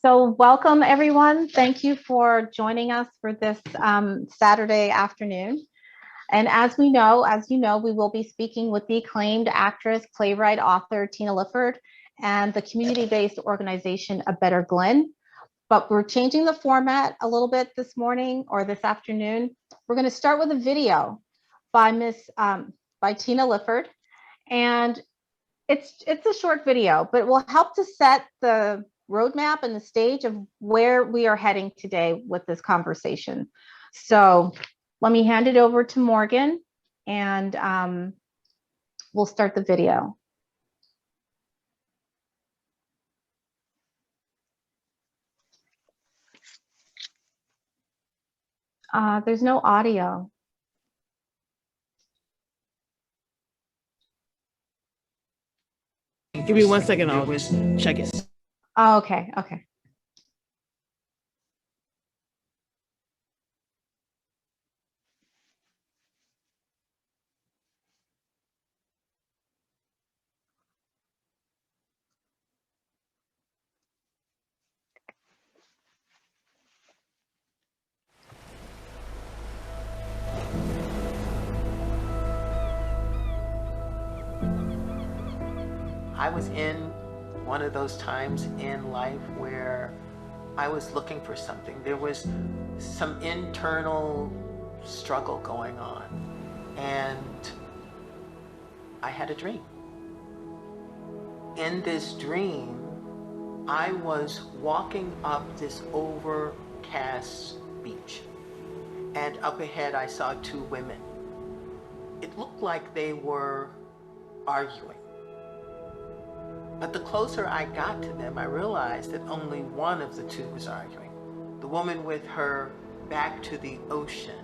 So welcome everyone. Thank you for joining us for this Saturday afternoon. And as you know, we will be speaking with the acclaimed actress, playwright, author, Tina Lifford, and the community-based organization, A Better Glynn. But we're changing the format a little bit this morning or this afternoon. We're going to start with a video by by Tina Lifford. And it's a short video, but it will help to set the roadmap and the stage of where we are heading today with this conversation. So let me hand it over to Morgan, and we'll start the video. There's no audio. Give me 1 second, I'll check it. Oh, okay. I was in one of those times in life where I was looking for something. There was some internal struggle going on, and I had a dream. In this dream, I was walking up this overcast beach, and up ahead I saw two women. It looked like they were arguing. But the closer I got to them, I realized that only one of the two was arguing. The woman with her back to the ocean,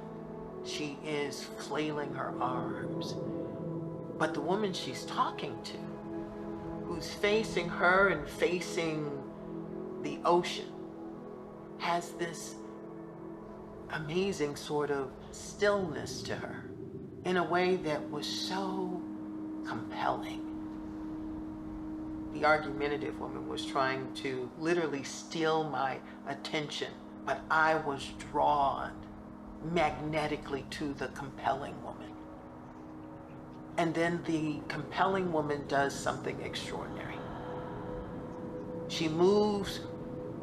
she is flailing her arms. But the woman she's talking to, who's facing her and facing the ocean, has this amazing sort of stillness to her in a way that was so compelling. The argumentative woman was trying to literally steal my attention, but I was drawn magnetically to the compelling woman. And then the compelling woman does something extraordinary. She moves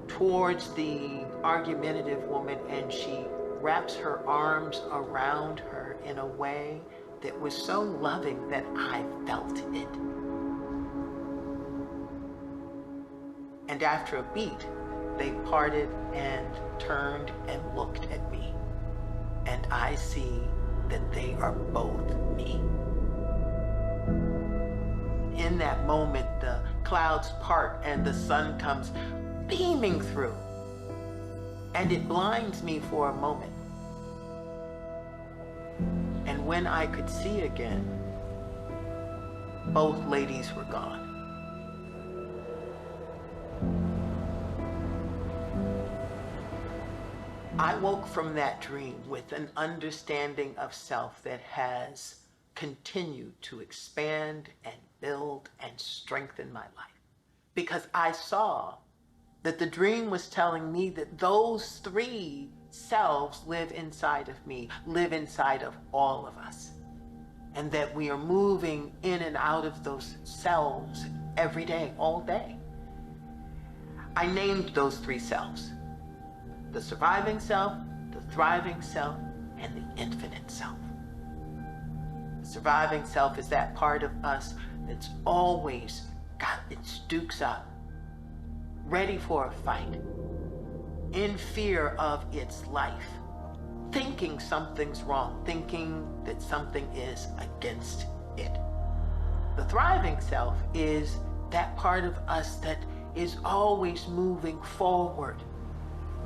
towards the argumentative woman and she wraps her arms around her in a way that was so loving that I felt it. And after a beat, they parted and turned and looked at me. And I see that they are both me. In that moment, the clouds part and the sun comes beaming through. And it blinds me for a moment. And when I could see again, both ladies were gone. I woke from that dream with an understanding of self that has continued to expand and build and strengthen my life. Because I saw that the dream was telling me that those three selves live inside of me, live inside of all of us. And that we are moving in and out of those selves every day, all day. I named those three selves. The surviving self, the thriving self, and the infinite self. The surviving self is that part of us that's always got its dukes up, ready for a fight, in fear of its life, thinking something's wrong, thinking that something is against it. The thriving self is that part of us that is always moving forward,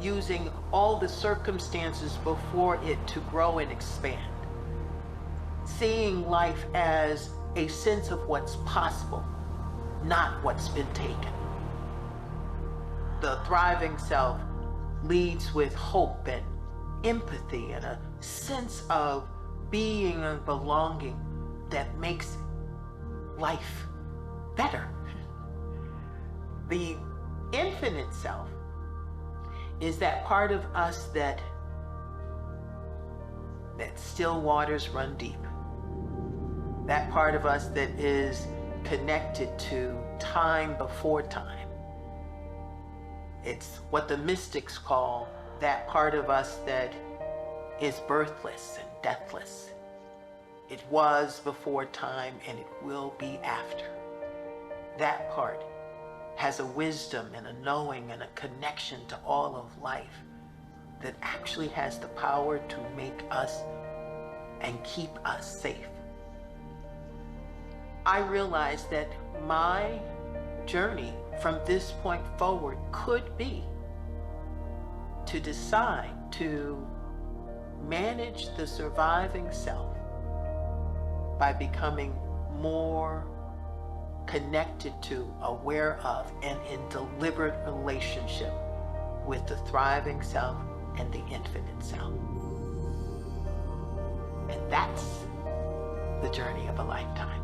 using all the circumstances before it to grow and expand. Seeing life as a sense of what's possible, not what's been taken. The thriving self leads with hope and empathy and a sense of being and belonging that makes life better. The infinite self is that part of us that still waters run deep. That part of us that is connected to time before time. It's what the mystics call that part of us that is birthless and deathless. It was before time and it will be after. That part has a wisdom and a knowing and a connection to all of life that actually has the power to make us and keep us safe. I realize that my journey from this point forward could be to decide to manage the surviving self by becoming more connected to, aware of, and in deliberate relationship with the thriving self and the infinite self. And that's the journey of a lifetime.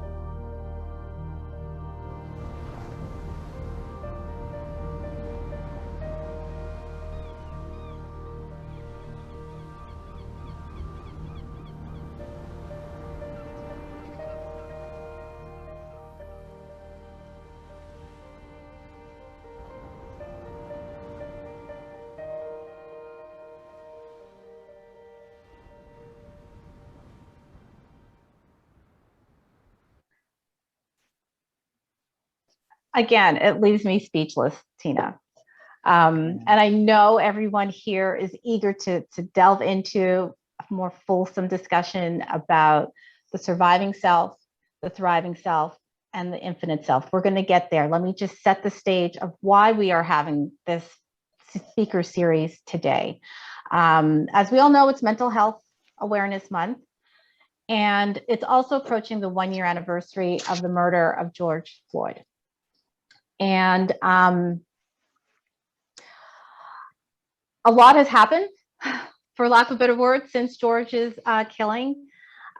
Again, it leaves me speechless, Tina. And I know everyone here is eager to delve into a more fulsome discussion about the surviving self, the thriving self, and the infinite self. We're going to get there. Let me just set the stage of why we are having this speaker series today. As we all know, it's Mental Health Awareness Month, and it's also approaching the 1-year anniversary of the murder of George Floyd. And a lot has happened, for lack of a better word, since George's killing.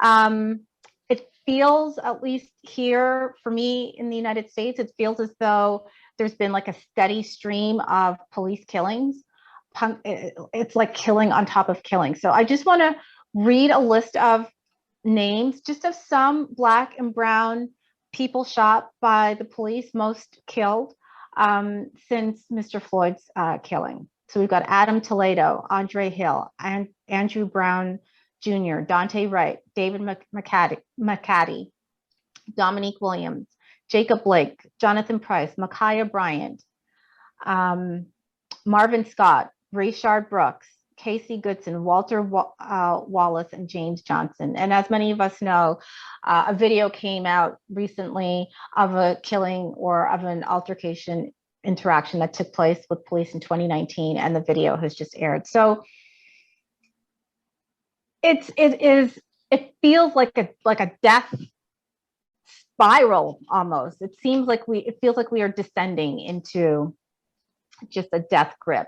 It feels, at least here for me in the United States, it feels as though there's been like a steady stream of police killings. It's like killing on top of killing. So I just want to read a list of names, just of some Black and brown people shot by the police, most killed since Mr. Floyd's killing. So we've got Adam Toledo, Andre Hill, Andrew Brown Jr., Dante Wright, David McCaddy, Dominique Williams, Jacob Blake, Jonathan Price, Ma'Khia Bryant, Marvin Scott, Rayshard Brooks, Casey Goodson, Walter Wallace, and James Johnson. And as many of us know, a video came out recently of a killing or of an altercation interaction that took place with police in 2019, and the video has just aired. So it feels like a death spiral almost. It feels like we are descending into just a death grip.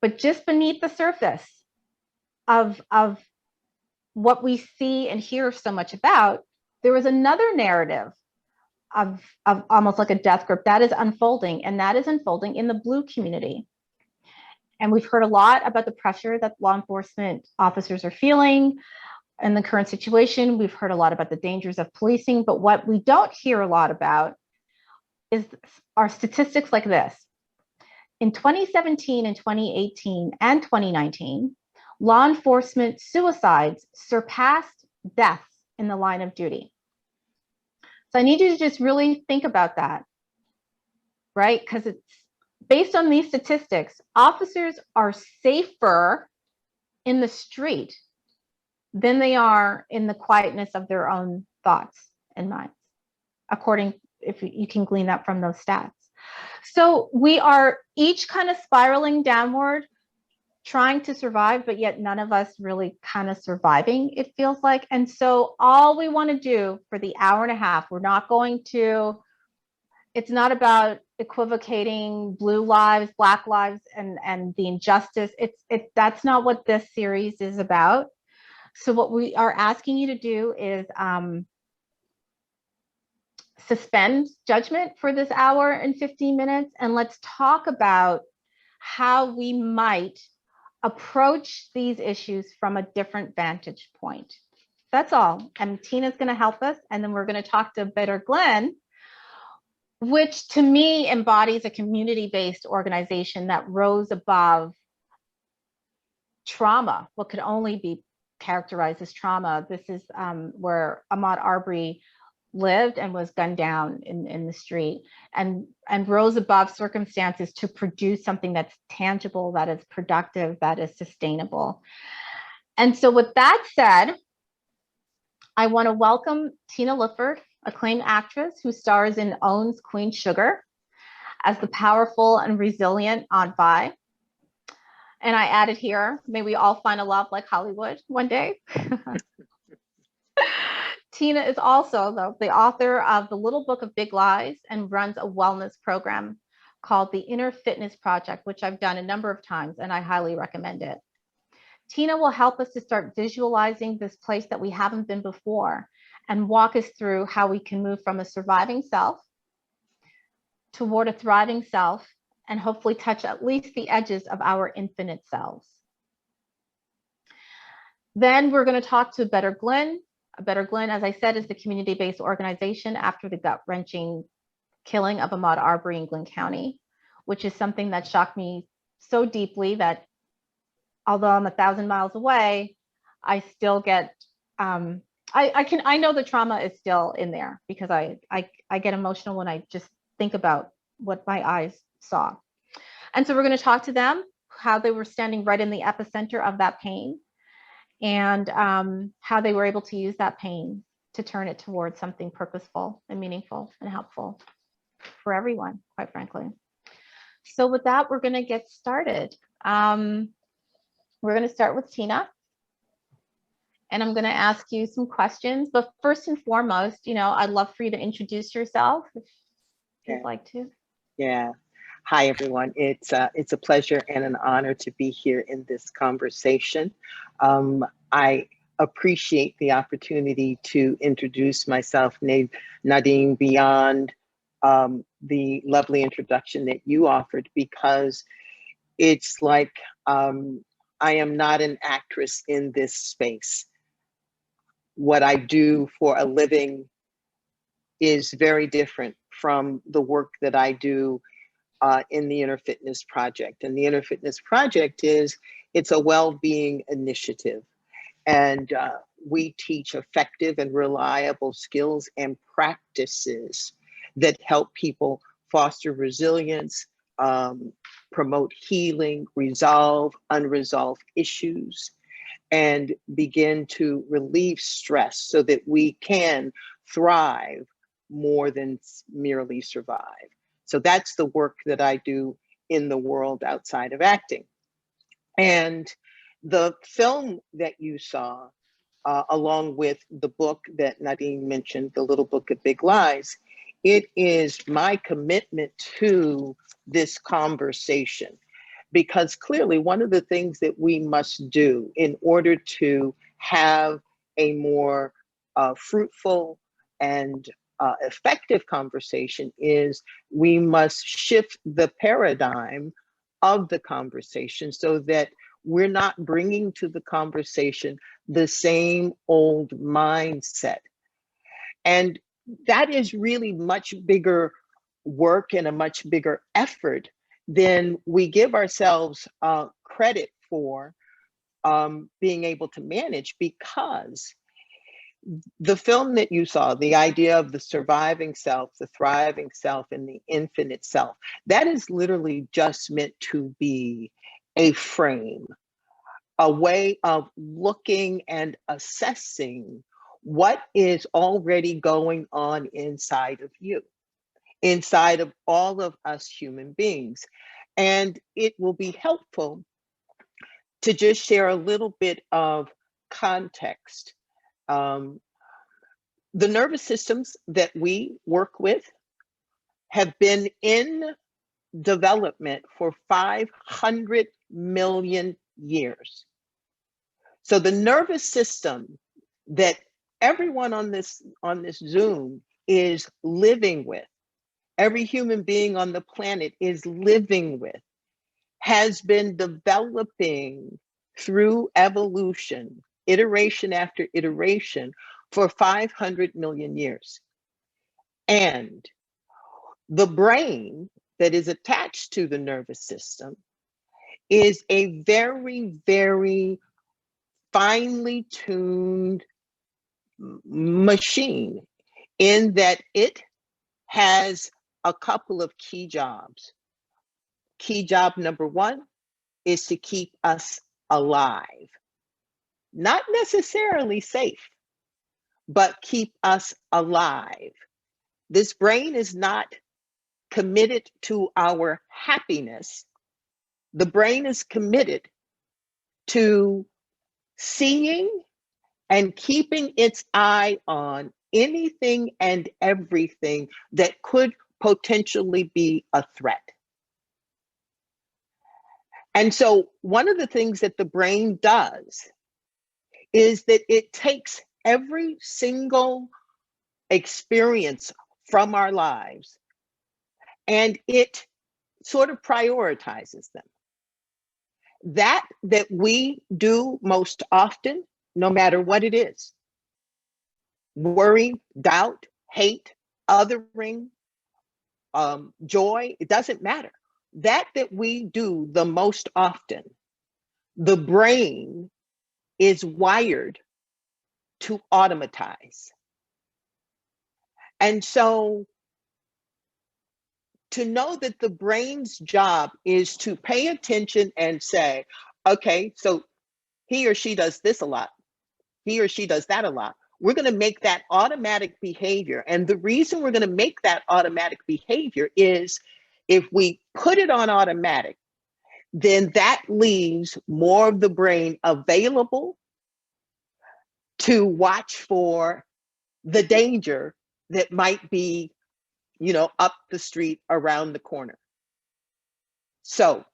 But just beneath the surface of what we see and hear so much about, there was another narrative of almost like a death grip that is unfolding, and that is unfolding in the Blue community. And we've heard a lot about the pressure that law enforcement officers are feeling in the current situation. We've heard a lot about the dangers of policing, but what we don't hear a lot about are statistics like this. In 2017 and 2018 and 2019, law enforcement suicides surpassed deaths in the line of duty. So I need you to just really think about that, right? Because it's based on these statistics, officers are safer in the street than they are in the quietness of their own thoughts and minds, if you can glean that from those stats. So we are each kind of spiraling downward, trying to survive, but yet none of us really kind of surviving, it feels like. And so all we want to do for the hour and a half, it's not about equivocating blue lives, Black lives, and the injustice. That's not what this series is about. So what we are asking you to do is suspend judgment for this hour and 15 minutes, and let's talk about how we might approach these issues from a different vantage point. That's all. And Tina's going to help us. And then we're going to talk to A Better Glynn, which to me embodies a community-based organization that rose above trauma, what could only be characterized as trauma. This is where Ahmaud Arbery lived and was gunned down in the street, and rose above circumstances to produce something that's tangible, that is productive, that is sustainable. And so with that said, I want to welcome Tina Lifford, acclaimed actress who stars in OWN's Queen Sugar as the powerful and resilient Aunt Vi. And I added here, may we all find a love like Hollywood one day. Tina is also, though, the author of The Little Book of Big Lies and runs a wellness program called the Inner Fitness Project, which I've done a number of times, and I highly recommend it. Tina will help us to start visualizing this place that we haven't been before and walk us through how we can move from a surviving self toward a thriving self and hopefully touch at least the edges of our infinite selves. Then we're going to talk to A Better Glynn. A Better Glynn, as I said, is the community-based organization after the gut-wrenching killing of Ahmaud Arbery in Glynn County, which is something that shocked me so deeply that although I'm 1,000 miles away, I still get, I know the trauma is still in there because I get emotional when I just think about what my eyes saw. And so we're going to talk to them, how they were standing right in the epicenter of that pain, and how they were able to use that pain to turn it towards something purposeful and meaningful and helpful for everyone, quite frankly. So with that, we're going to get started. We're going to start with Tina, and I'm going to ask you some questions. But first and foremost, I'd love for you to introduce yourself if you'd like to. Yeah. Hi, everyone. It's a pleasure and an honor to be here in this conversation. I appreciate the opportunity to introduce myself, Nadine, beyond the lovely introduction that you offered, because it's like I am not an actress in this space. What I do for a living is very different from the work that I do in the Inner Fitness Project. And the Inner Fitness Project it's a well-being initiative. And we teach effective and reliable skills and practices that help people foster resilience, promote healing, resolve unresolved issues, and begin to relieve stress so that we can thrive more than merely survive. So that's the work that I do in the world outside of acting. And the film that you saw, along with the book that Nadine mentioned, The Little Book of Big Lies, it is my commitment to this conversation. Because clearly one of the things that we must do in order to have a more fruitful and effective conversation is we must shift the paradigm of the conversation so that we're not bringing to the conversation the same old mindset. And that is really much bigger work and a much bigger effort than we give ourselves credit for being able to manage, because the film that you saw, the idea of the surviving self, the thriving self, and the infinite self, that is literally just meant to be a frame, a way of looking and assessing what is already going on inside of you, inside of all of us human beings. And it will be helpful to just share a little bit of context. The nervous systems that we work with have been in development for 500 million years. So the nervous system that everyone on this Zoom is living with, every human being on the planet is living with, has been developing through evolution, iteration after iteration, for 500 million years. And the brain that is attached to the nervous system is a very, very finely tuned machine in that it has a couple of key jobs. Key job number one is to keep us alive, not necessarily safe, but keep us alive. This brain is not committed to our happiness. The brain is committed to seeing and keeping its eye on anything and everything that could potentially be a threat. And so one of the things that the brain does is that it takes every single experience from our lives and it sort of prioritizes them. That we do most often, no matter what it is, worry, doubt, hate, othering, joy, it doesn't matter. That we do the most often, the brain is wired to automatize. And so to know that the brain's job is to pay attention and say, okay, so he or she does this a lot, he or she does that a lot. We're going to make that automatic behavior. And the reason we're going to make that automatic behavior is if we put it on automatic, then that leaves more of the brain available to watch for the danger that might be, up the street, around the corner. So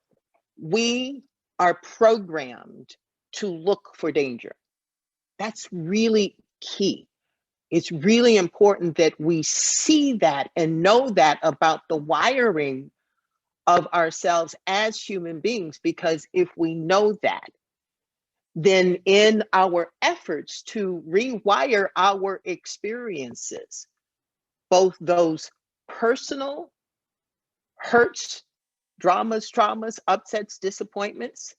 we are programmed to look for danger. That's really key. It's really important that we see that and know that about the wiring of ourselves as human beings, because if we know that, then in our efforts to rewire our experiences, both those personal hurts, dramas, traumas, upsets, disappointments,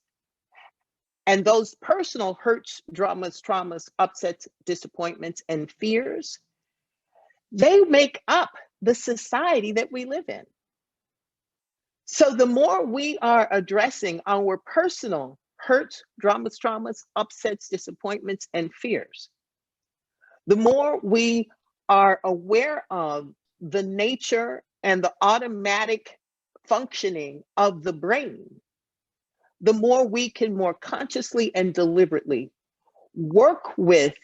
and those personal hurts, dramas, traumas, upsets, disappointments, and fears, they make up the society that we live in. So the more we are addressing our personal hurts, dramas, traumas, upsets, disappointments, and fears, the more we are aware of the nature and the automatic functioning of the brain, the more we can more consciously and deliberately work with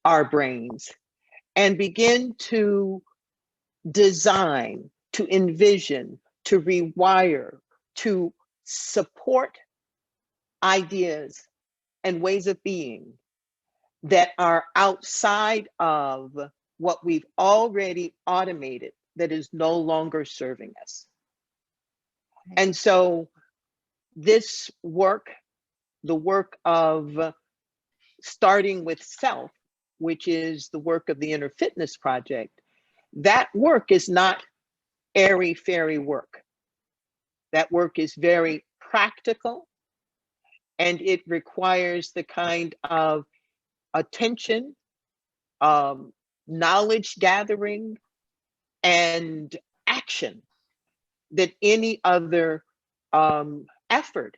our brains and begin to design, to envision, to rewire, to support ideas and ways of being that are outside of what we've already automated that is no longer serving us. And so this work, the work of starting with self, which is the work of the Inner Fitness Project, that work is not airy-fairy work. That work is very practical, and it requires the kind of attention, knowledge gathering, and action that any other effort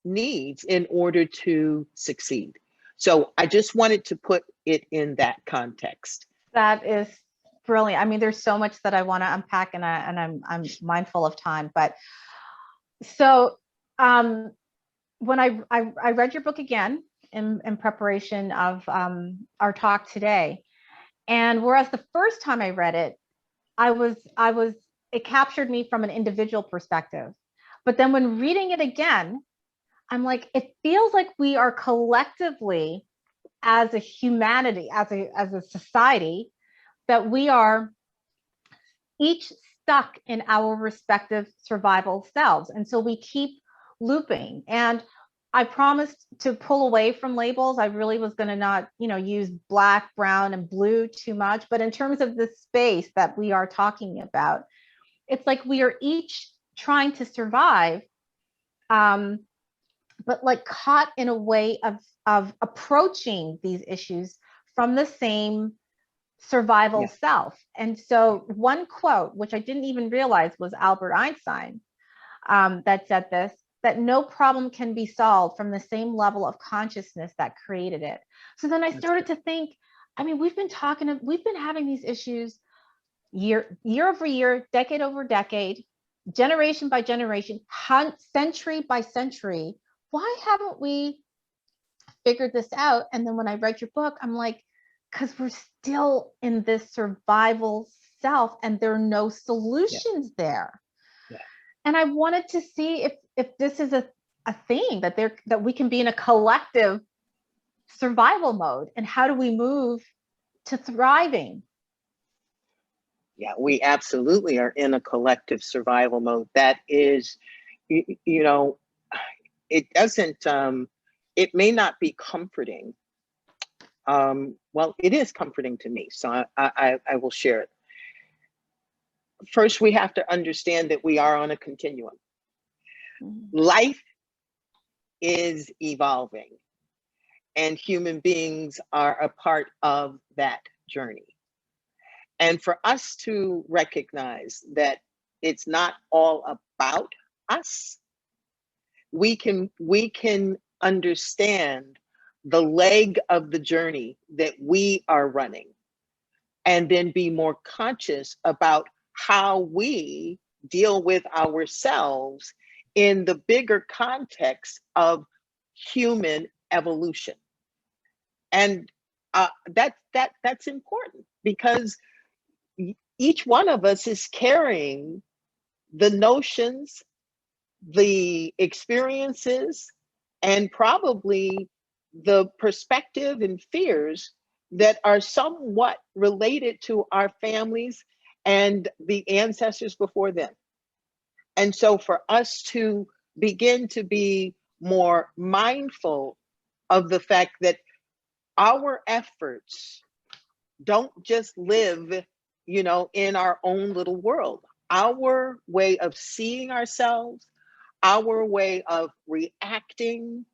needs in order to succeed. So I just wanted to put it in that context. That is brilliant. I mean, there's so much that I want to unpack, and I'm mindful of time. But so when I read your book again in preparation of our talk today, and whereas the first time I read it, it captured me from an individual perspective. But then when reading it again, I'm like, it feels like we are collectively, as a humanity, as a society, that we are each stuck in our respective survival selves. And so we keep looping. And I promised to pull away from labels. I really was going to not, use black, brown, and blue too much. But in terms of the space that we are talking about, it's like we are each trying to survive, but like caught in a way of approaching these issues from the same survival self. And so one quote, which I didn't even realize was Albert Einstein, that said this, that no problem can be solved from the same level of consciousness that created it. So then I started to think, I mean, we've been having these issues year over year, decade over decade, generation by generation, century by century. Why haven't we figured this out? And then when I read your book, I'm like, because we're still in this survival self and there are no solutions there. And I wanted to see if this is a thing that we can be in a collective survival mode, and how do we move to thriving? Yeah, we absolutely are in a collective survival mode. That is, it doesn't, it may not be comforting. Well, it is comforting to me, so I will share it. First, we have to understand that we are on a continuum. Life is evolving, and human beings are a part of that journey. And for us to recognize that it's not all about us, we can understand the leg of the journey that we are running, and then be more conscious about how we deal with ourselves in the bigger context of human evolution. And that's important, because each one of us is carrying the notions, the experiences, and probably the perspective and fears that are somewhat related to our families and the ancestors before them. And so for us to begin to be more mindful of the fact that our efforts don't just live, in our own little world. Our way of seeing ourselves, our way of reacting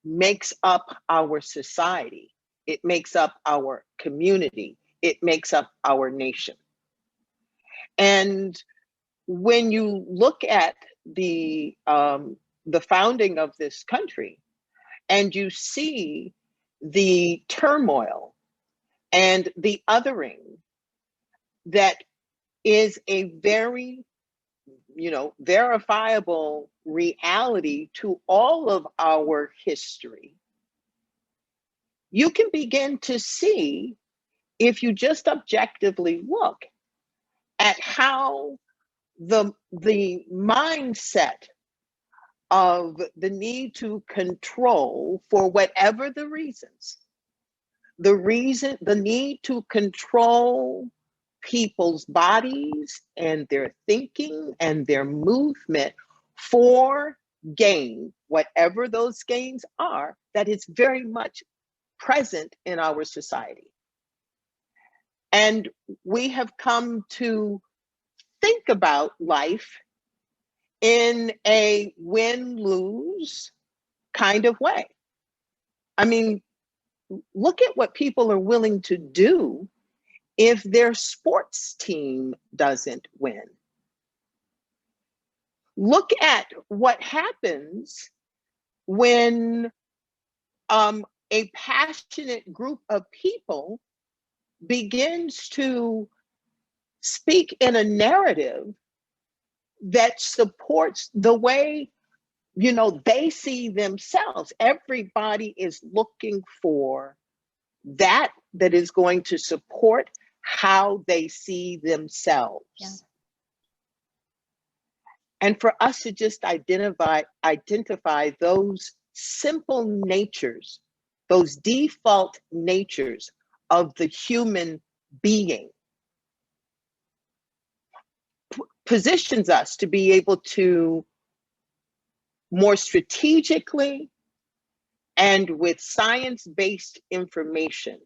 makes up our society. It makes up our community. It makes up our nation. And when you look at the founding of this country, and you see the turmoil and the othering that is a very, verifiable reality to all of our history, you can begin to see, if you just objectively look at how the mindset of the need to control, for whatever the reasons, the need to control people's bodies and their thinking and their movement for gain, whatever those gains are, that is very much present in our society. And we have come to think about life in a win-lose kind of way. I mean, look at what people are willing to do if their sports team doesn't win. Look at what happens when a passionate group of people begins to speak in a narrative that supports the way, they see themselves. Everybody is looking for that is going to support how they see themselves. Yeah. And for us to just identify those simple natures, those default natures of the human being, positions us to be able to more strategically and with science-based information,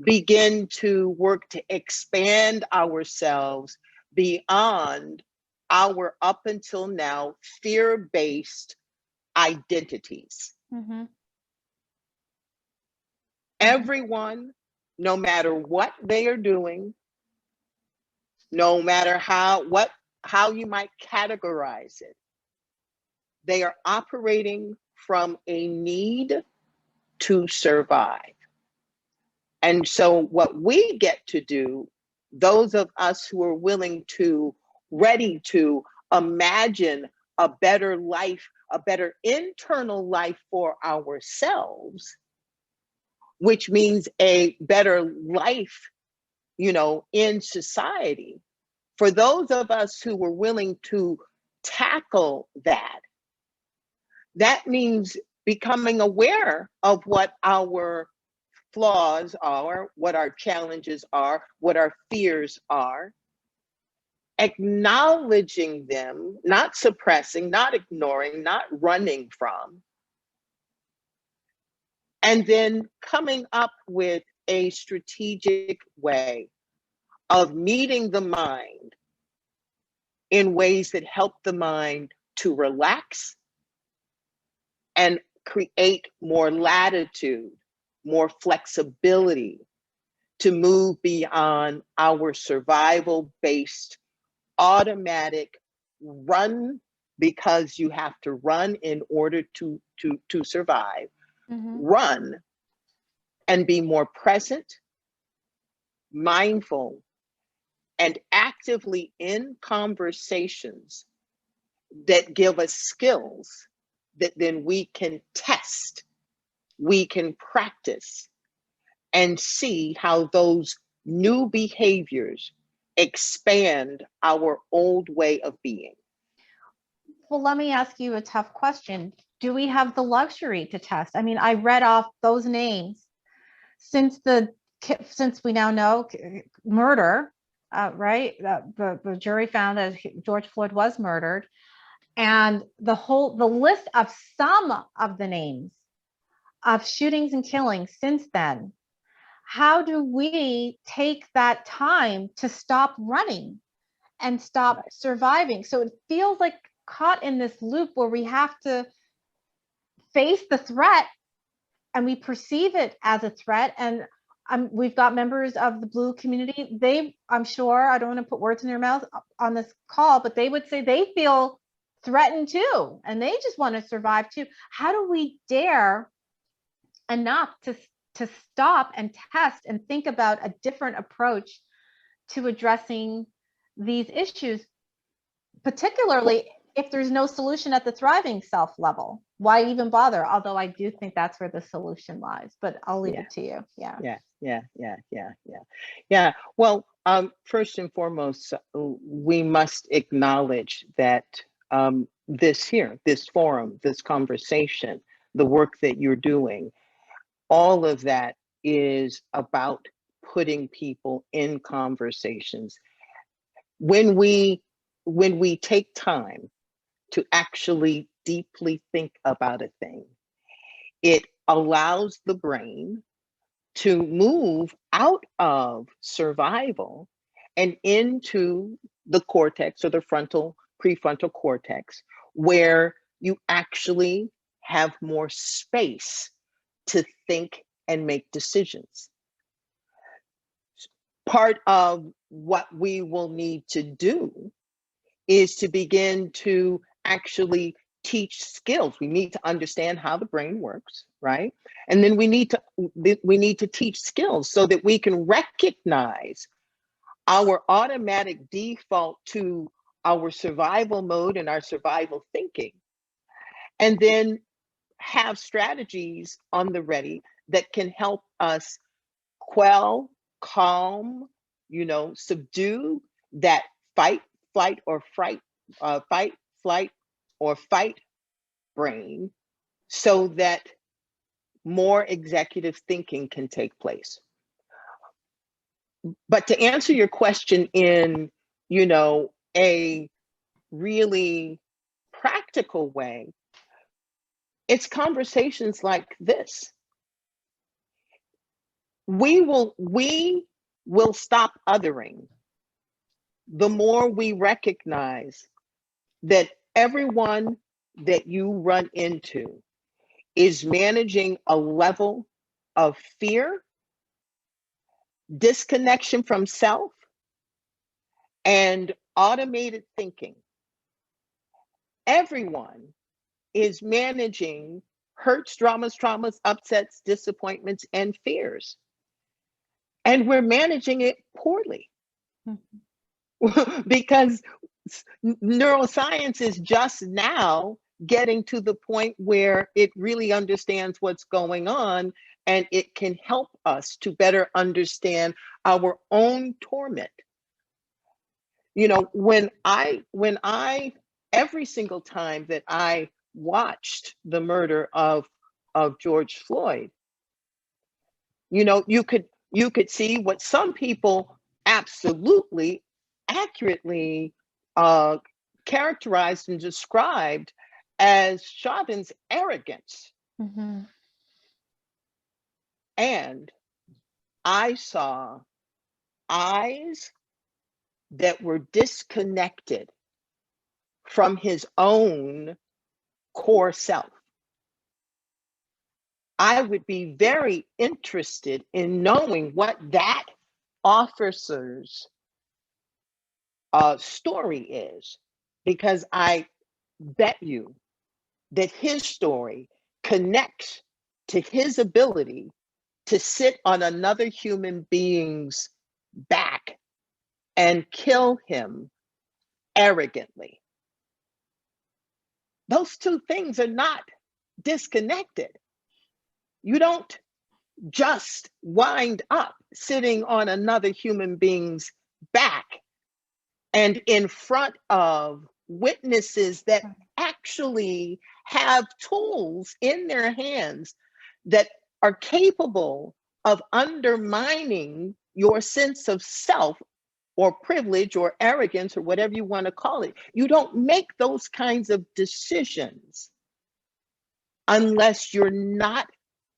begin to work to expand ourselves beyond our up until now fear-based identities. Mm-hmm. Everyone, no matter what they are doing, no matter how you might categorize it, they are operating from a need to survive. And so what we get to do, those of us who are ready to imagine a better life, a better internal life for ourselves, which means a better life, in society. For those of us who were willing to tackle that means becoming aware of what our flaws are, what our challenges are, what our fears are, acknowledging them, not suppressing, not ignoring, not running from, and then coming up with a strategic way of meeting the mind in ways that help the mind to relax and create more latitude, more flexibility to move beyond our survival-based automatic run, because you have to run in order to survive, run, and be more present, mindful, and actively in conversations that give us skills that then we can test, we can practice, and see how those new behaviors expand our old way of being. Well, let me ask you a tough question. Do we have the luxury to test? I mean, I read off those names since we now know murder, right? The jury found that George Floyd was murdered, and the list of some of the names of shootings and killings since then. How do we take that time to stop running and stop surviving? So it feels like caught in this loop where we have to face the threat and we perceive it as a threat. And we've got members of the Blue community. I'm sure, I don't want to put words in their mouth on this call, but they would say they feel threatened too, and they just want to survive too. How do we dare enough to stop and test and think about a different approach to addressing these issues, particularly if there's no solution at the thriving self level? Why even bother? Although I do think that's where the solution lies, but I'll leave it to you. Yeah. Well, first and foremost, we must acknowledge that this forum, this conversation, the work that you're doing, all of that is about putting people in conversations. When we take time to actually deeply think about a thing, it allows the brain to move out of survival and into the cortex, or the prefrontal cortex, where you actually have more space to think and make decisions. Part of what we will need to do is to begin to actually teach skills. We need to understand how the brain works, right? And then we need to teach skills so that we can recognize our automatic default to our survival mode and our survival thinking, and then have strategies on the ready that can help us quell, calm, subdue that fight, flight, or fight brain, so that more executive thinking can take place. But to answer your question in, a really practical way, It's conversations like this. We will stop othering the more we recognize that everyone that you run into is managing a level of fear, disconnection from self, and automated thinking. Everyone is managing hurts, dramas, traumas, upsets, disappointments, and fears. And we're managing it poorly. Because neuroscience is just now getting to the point where it really understands what's going on, and it can help us to better understand our own torment. You know, when I every single time that I watched the murder of George Floyd, you know, you could see what some people absolutely accurately characterized and described as Chauvin's arrogance. Mm-hmm. And I saw eyes that were disconnected from his own core self. I would be very interested in knowing what that officer's story is, because I bet you that his story connects to his ability to sit on another human being's back and kill him arrogantly. Those two things are not disconnected. You don't just wind up sitting on another human being's back and in front of witnesses that actually have tools in their hands that are capable of undermining your sense of self or privilege or arrogance or whatever you want to call it. You don't make those kinds of decisions unless you're not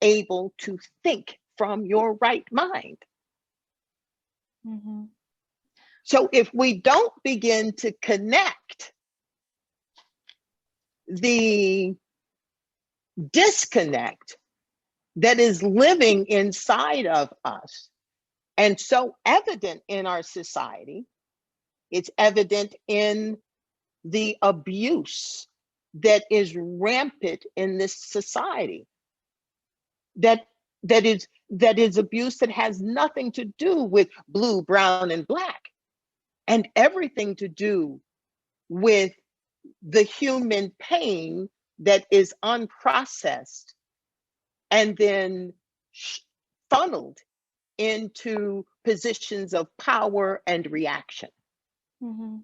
able to think from your right mind. Mm-hmm. So if we don't begin to connect the disconnect that is living inside of us and so evident in our society, it's evident in the abuse that is rampant in this society, that is abuse that has nothing to do with blue, brown, and black, and everything to do with the human pain that is unprocessed and then funneled into positions of power and reaction. Mm-hmm.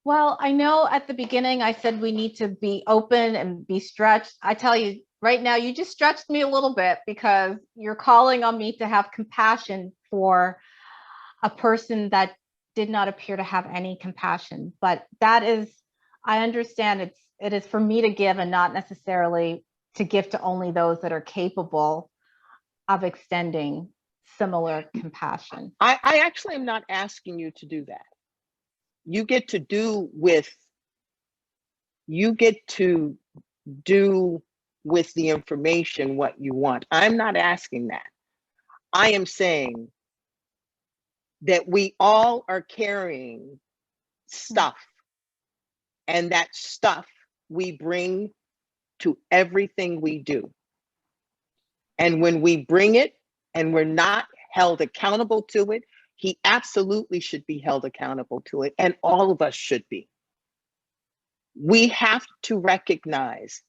Well, I know at the beginning I said we need to be open and be stretched. I tell you right now, you just stretched me a little bit, because you're calling on me to have compassion for a person that did not appear to have any compassion. But that is, I understand it is for me to give, and not necessarily to give to only those that are capable of extending similar compassion. I actually am not asking you to do that. You get to do with the information what you want. I'm not asking that. I am saying that we all are carrying stuff, and that stuff we bring to everything we do. And when we bring it and we're not held accountable to it, he absolutely should be held accountable to it, and all of us should be. We have to recognize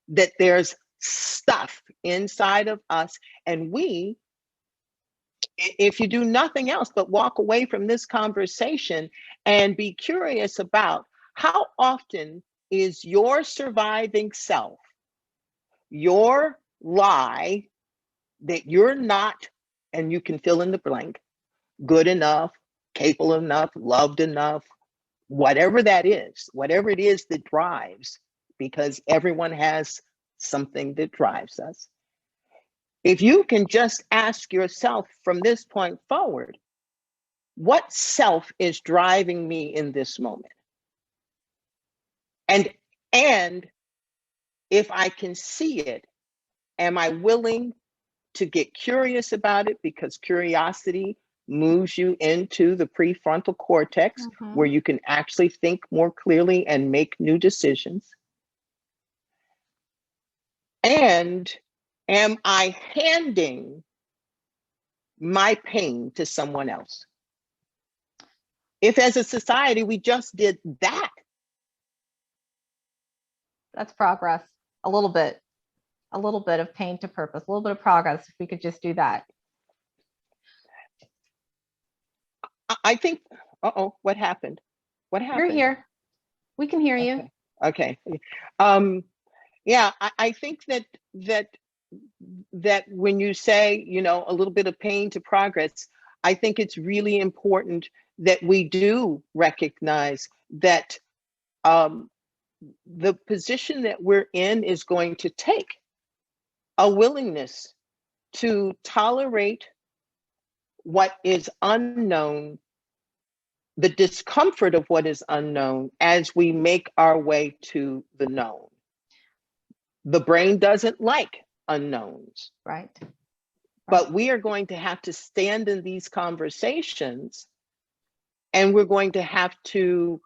that there's stuff inside of us, and we, if you do nothing else but walk away from this conversation and be curious about how often is your surviving self, your lie that you're not, and you can fill in the blank, good enough, capable enough, loved enough, whatever that is, whatever it is that drives because everyone has something that drives us. If you can just ask yourself from this point forward, what self is driving me in this moment? And if I can see it, am I willing to get curious about it? Because curiosity moves you into the prefrontal cortex, where you can actually think more clearly and make new decisions. And am I handing my pain to someone else? If as a society we just did that, that's progress. A little bit of pain to purpose, a little bit of progress if we could just do that. I think, what happened? What happened? You're here. We can hear you. Okay. Yeah, I think that when you say, a little bit of pain to progress, I think it's really important that we do recognize that the position that we're in is going to take a willingness to tolerate what is unknown, the discomfort of what is unknown, as we make our way to the known. The brain doesn't like unknowns. Right. But we are going to have to stand in these conversations, and we're going to have to,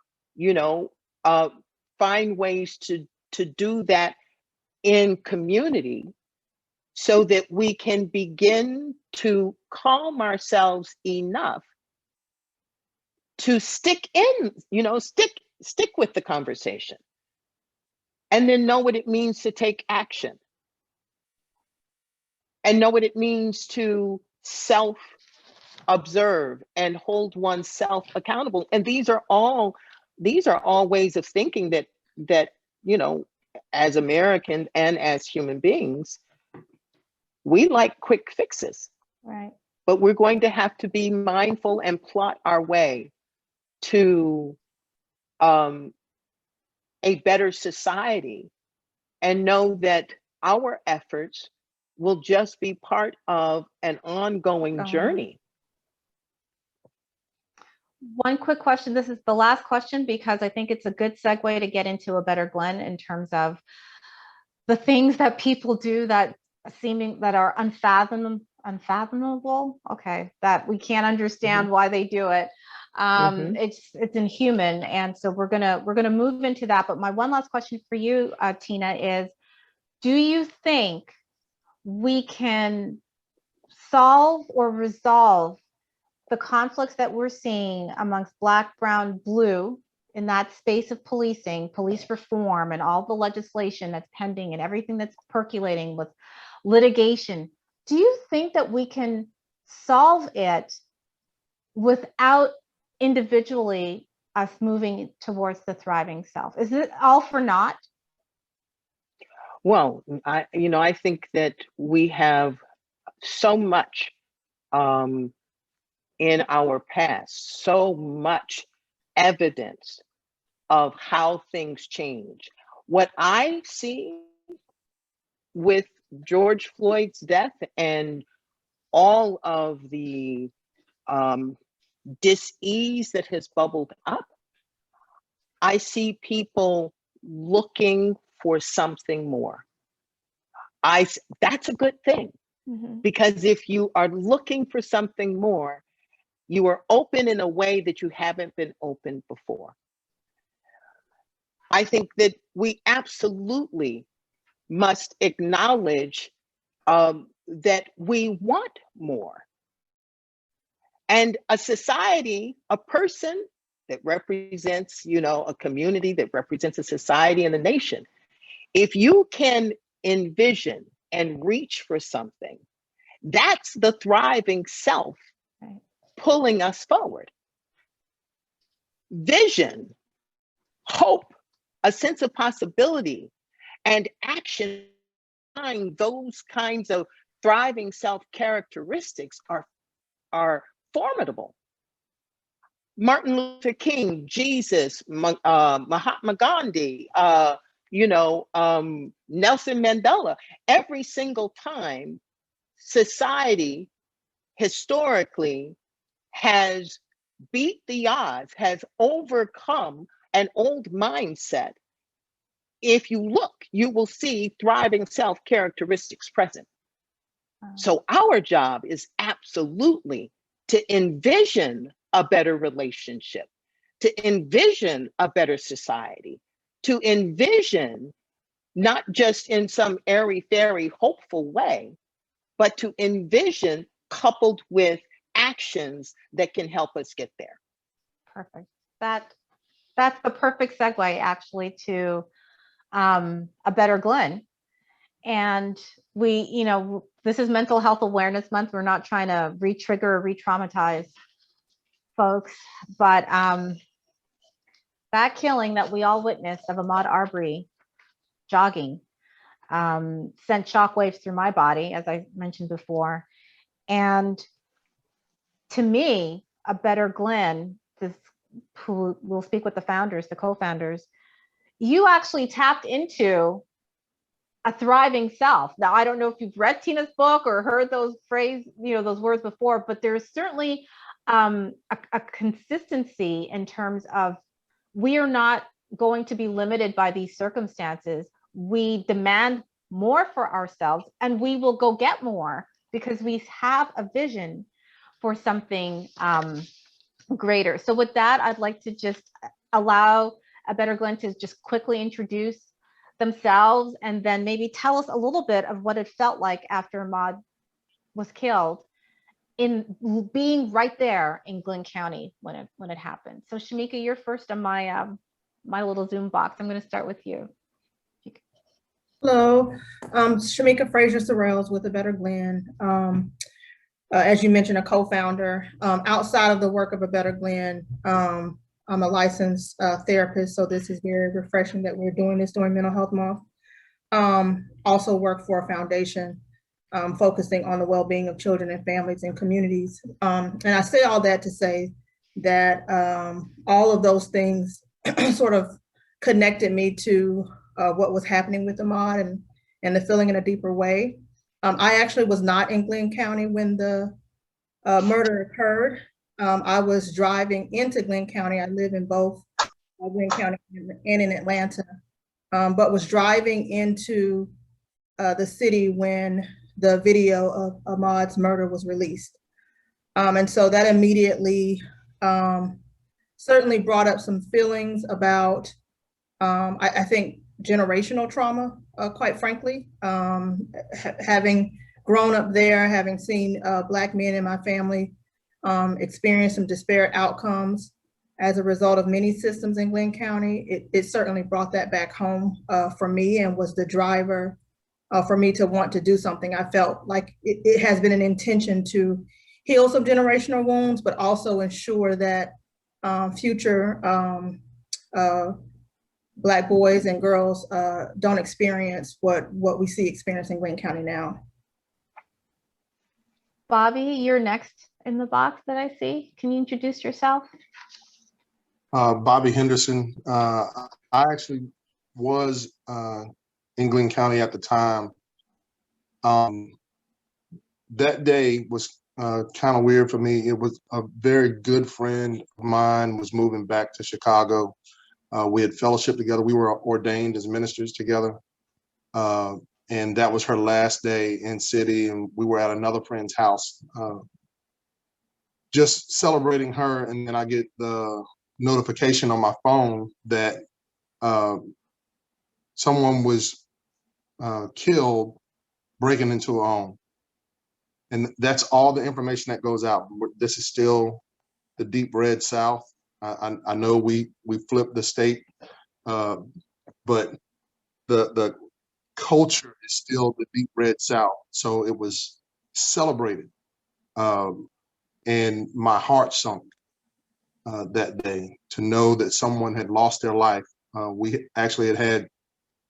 find ways to do that in community, so that we can begin to calm ourselves enough to stick in, stick with the conversation, and then know what it means to take action, and know what it means to self-observe and hold oneself accountable. And these are all ways of thinking that as Americans and as human beings, we like quick fixes. Right. But we're going to have to be mindful and plot our way to a better society, and know that our efforts will just be part of an ongoing journey. One quick question. This is the last question, because I think it's a good segue to get into A Better Glynn, in terms of the things that people do that are unfathomable. Okay, that we can't understand why they do it. It's inhuman, and so we're gonna move into that. But my one last question for you, Tina, is: do you think we can solve or resolve the conflicts that we're seeing amongst Black, Brown, Blue in that space of policing, police reform, and all the legislation that's pending and everything that's percolating with litigation? Do you think that we can solve it without individually us moving towards the thriving self? Is it all for naught? Well, I think that we have so much in our past, so much evidence of how things change. What I see with George Floyd's death and all of the dis-ease that has bubbled up, I see people looking for something more. That's a good thing, because if you are looking for something more, you are open in a way that you haven't been open before. I think that we absolutely must acknowledge that we want more. And a society, a person that represents, a community, that represents a society and a nation, if you can envision and reach for something, that's the thriving self pulling us forward. Vision, hope, a sense of possibility, and action behind those kinds of thriving self characteristics are formidable. Martin Luther King, Jesus, Mahatma Gandhi, Nelson Mandela. Every single time society historically has beat the odds, has overcome an old mindset, if you look, you will see thriving self characteristics present. So our job is absolutely to envision a better relationship, to envision a better society, to envision not just in some airy-fairy hopeful way, but to envision coupled with actions that can help us get there. Perfect. That's the perfect segue actually to A Better Glynn. And we, this is Mental Health Awareness Month. We're not trying to re-trigger or re-traumatize folks, but that killing that we all witnessed of Ahmaud Arbery jogging sent shockwaves through my body, as I mentioned before. And to me, A Better Glynn, who will speak with the founders, the co-founders, you actually tapped into a thriving self. Now, I don't know if you've read Tina's book or heard those those words before, but there's certainly a consistency in terms of we are not going to be limited by these circumstances. We demand more for ourselves and we will go get more because we have a vision for something greater. So with that, I'd like to just allow A Better Glynn to just quickly introduce themselves and then maybe tell us a little bit of what it felt like after Ahmaud was killed in being right there in Glynn County when it happened. So Shemeka, you're first on my my little Zoom box. I'm going to start with you. Hello, Shemeka Sorrells with A Better Glynn. As you mentioned, a co-founder. Outside of the work of A Better Glynn, I'm a licensed therapist, so this is very refreshing that we're doing this during Mental Health Month. Also work for a foundation focusing on the well-being of children and families and communities. And I say all that to say that all of those things sort of connected me to what was happening with Ahmaud and the feeling in a deeper way. I actually was not in Glynn County when the murder occurred. I was driving into Glynn County. I live in both Glynn County and in Atlanta, but was driving into the city when the video of Ahmaud's murder was released. And so that immediately certainly brought up some feelings about, I think, generational trauma, quite frankly. Having grown up there, having seen Black men in my family experience some disparate outcomes as a result of many systems in Glynn County, it certainly brought that back home for me and was the driver for me to want to do something. I felt like it has been an intention to heal some generational wounds, but also ensure that future Black boys and girls don't experience what we see experiencing in Glynn County now. Bobby, you're next in the box that I see. Can you introduce yourself? Bobby Henderson. I actually was in Glynn County at the time. That day was kind of weird for me. It was a very good friend of mine was moving back to Chicago. We had fellowship together. We were ordained as ministers together. And that was her last day in city. And we were at another friend's house, just celebrating her. And then I get the notification on my phone that someone was killed breaking into a home. And that's all the information that goes out. This is still the deep red South. I know we flipped the state, but the culture is still the deep red South. So it was celebrated, and my heart sunk that day to know that someone had lost their life. We actually had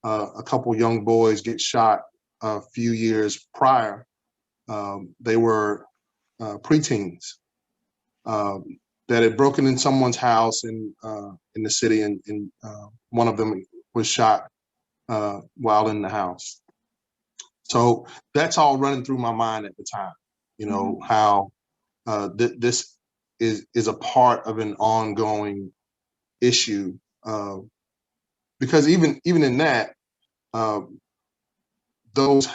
a couple young boys get shot a few years prior. They were preteens that had broken in someone's house in the city, and one of them was shot while in the house. So that's all running through my mind at the time, you know, how this is a part of an ongoing issue, because even in that, those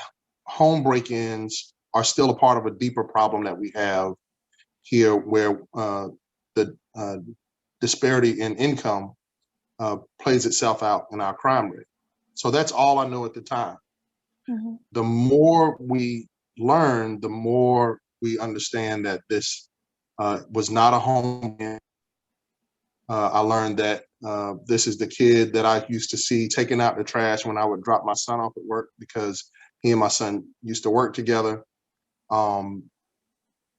home break-ins are still a part of a deeper problem that we have here, where the disparity in income plays itself out in our crime rate. So that's all I know at the time. The more we learn, the more we understand that this was not a home. I learned that this is the kid that I used to see taking out the trash when I would drop my son off at work, because he and my son used to work together.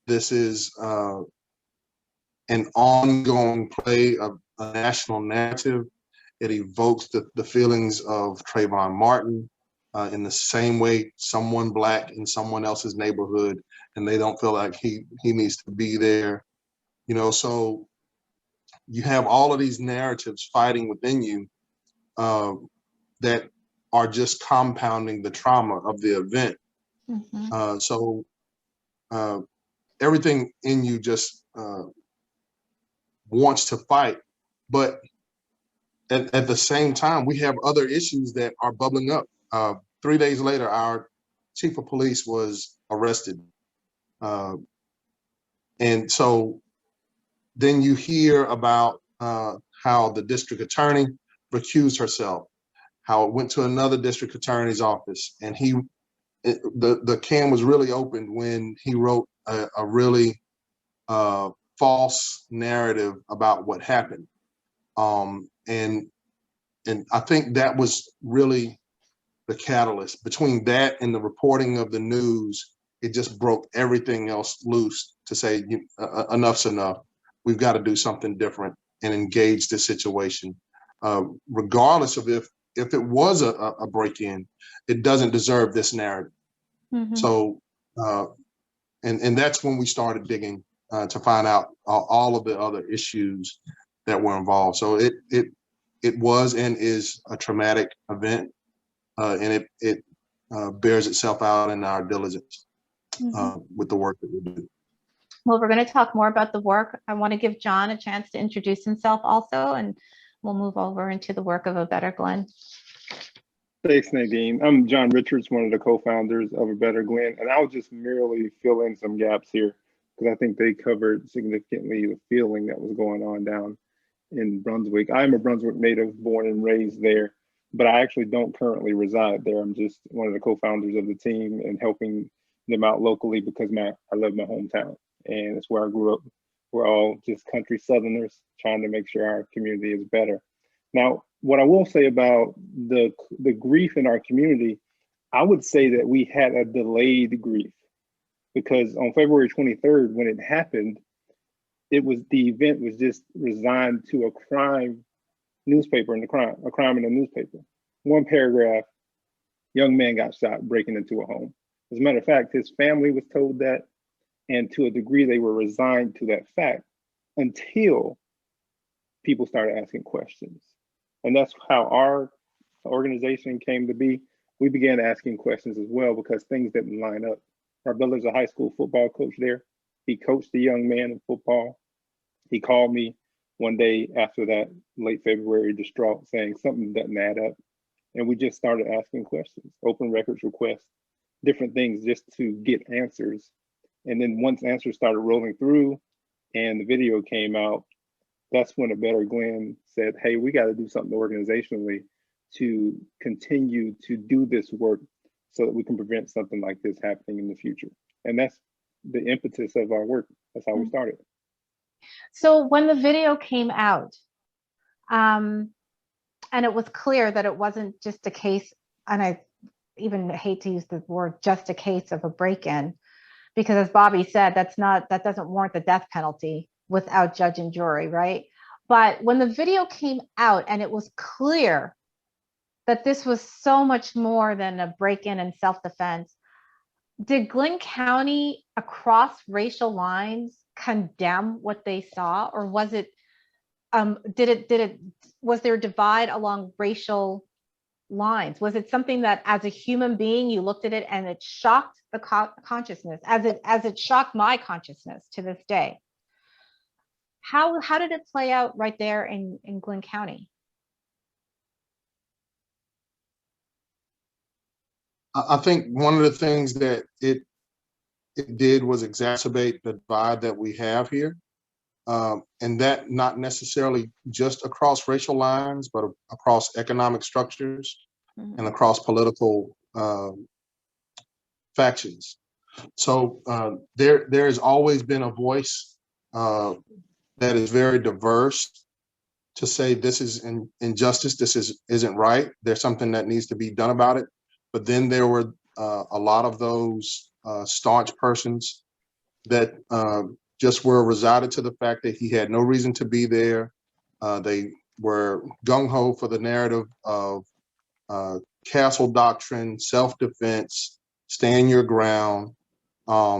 This is an ongoing play of a national narrative. It evokes the feelings of Trayvon Martin in the same way someone Black in someone else's neighborhood, and they don't feel like he needs to be there. You know, so you have all of these narratives fighting within you that are just compounding the trauma of the event. So everything in you just wants to fight, but at the same time, we have other issues that are bubbling up. 3 days later, our chief of police was arrested. And so then you hear about how the district attorney recused herself, how it went to another district attorney's office, and the can was really opened when he wrote a really false narrative about what happened. And I think that was really the catalyst. Between that and the reporting of the news, it just broke everything else loose to say, enough's enough. We've got to do something different and engage this situation. Regardless of if it was a break-in, it doesn't deserve this narrative. So, and that's when we started digging to find out all of the other issues that were involved. So it was and is a traumatic event, and it bears itself out in our diligence with the work that we do. Well, we're going to talk more about the work. I want to give John a chance to introduce himself also, and we'll move over into the work of A Better Glynn. Thanks, Nadine. I'm John Richards, one of the co-founders of A Better Glynn, and I'll just merely fill in some gaps here because I think they covered significantly the feeling that was going on down in Brunswick. I'm a Brunswick native, born and raised there, but I actually don't currently reside there. I'm just one of the co-founders of the team and helping them out locally because I love my hometown and it's where I grew up. We're all just country Southerners trying to make sure our community is better. Now, what I will say about the grief in our community, I would say that we had a delayed grief because on February 23rd, when it happened, the event was just resigned to a crime newspaper and a crime in a newspaper. One paragraph, young man got shot breaking into a home. As a matter of fact, his family was told that, and to a degree they were resigned to that fact until people started asking questions. And that's how our organization came to be. We began asking questions as well because things didn't line up. My brother's a high school football coach there. He coached a young man in football. He called me one day after that, late February, distraught, saying something doesn't add up. And we just started asking questions, open records requests, different things just to get answers. And then once answers started rolling through and the video came out, that's when A Better Glynn said, hey, we got to do something organizationally to continue to do this work so that we can prevent something like this happening in the future. And that's the impetus of our work. That's how we started. So when the video came out, and it was clear that it wasn't just a case, and I even hate to use the word just a case of a break-in, because as Bobby said, that doesn't warrant the death penalty without judge and jury, right? But when the video came out and it was clear that this was so much more than a break-in and self-defense, did Glynn County across racial lines condemn what they saw, or was it was there a divide along racial lines? Was it something that as a human being, you looked at it and it shocked the consciousness as it shocked my consciousness to this day? How did it play out right there in Glynn County? I think one of the things that it did was exacerbate the divide that we have here. And that not necessarily just across racial lines, but across economic structures and across political factions. So there has always been a voice that is very diverse to say this is injustice, this isn't right, there's something that needs to be done about it. But then there were a lot of those staunch persons that just were resided to the fact that he had no reason to be there. They were gung-ho for the narrative of castle doctrine, self-defense, stand your ground,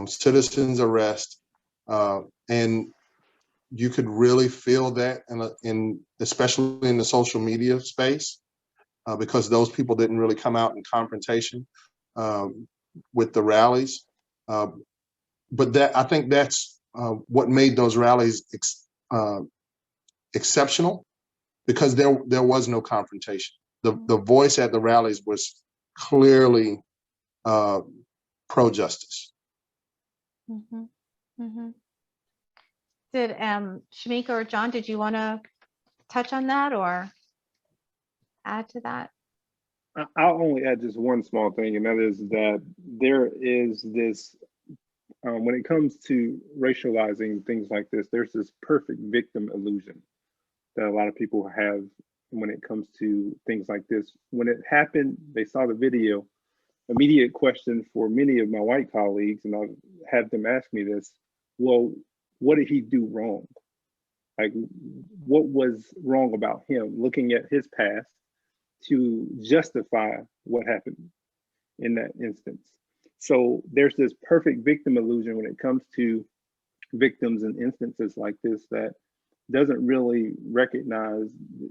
citizens arrest, and you could really feel that especially in the social media space, because those people didn't really come out in confrontation with the rallies. But I think that's what made those rallies exceptional, because there was no confrontation. The voice at the rallies was clearly pro-justice. Did Shemeka or John, did you want to touch on that or add to that? I'll only add just one small thing, and that is that there is this, when it comes to racializing things like this, there's this perfect victim illusion that a lot of people have when it comes to things like this. When it happened, they saw the video. Immediate question for many of my white colleagues, and I've had them ask me this: well, what did he do wrong? Like, what was wrong about him? Looking at his past to justify what happened in that instance. So there's this perfect victim illusion when it comes to victims in instances like this that doesn't really recognize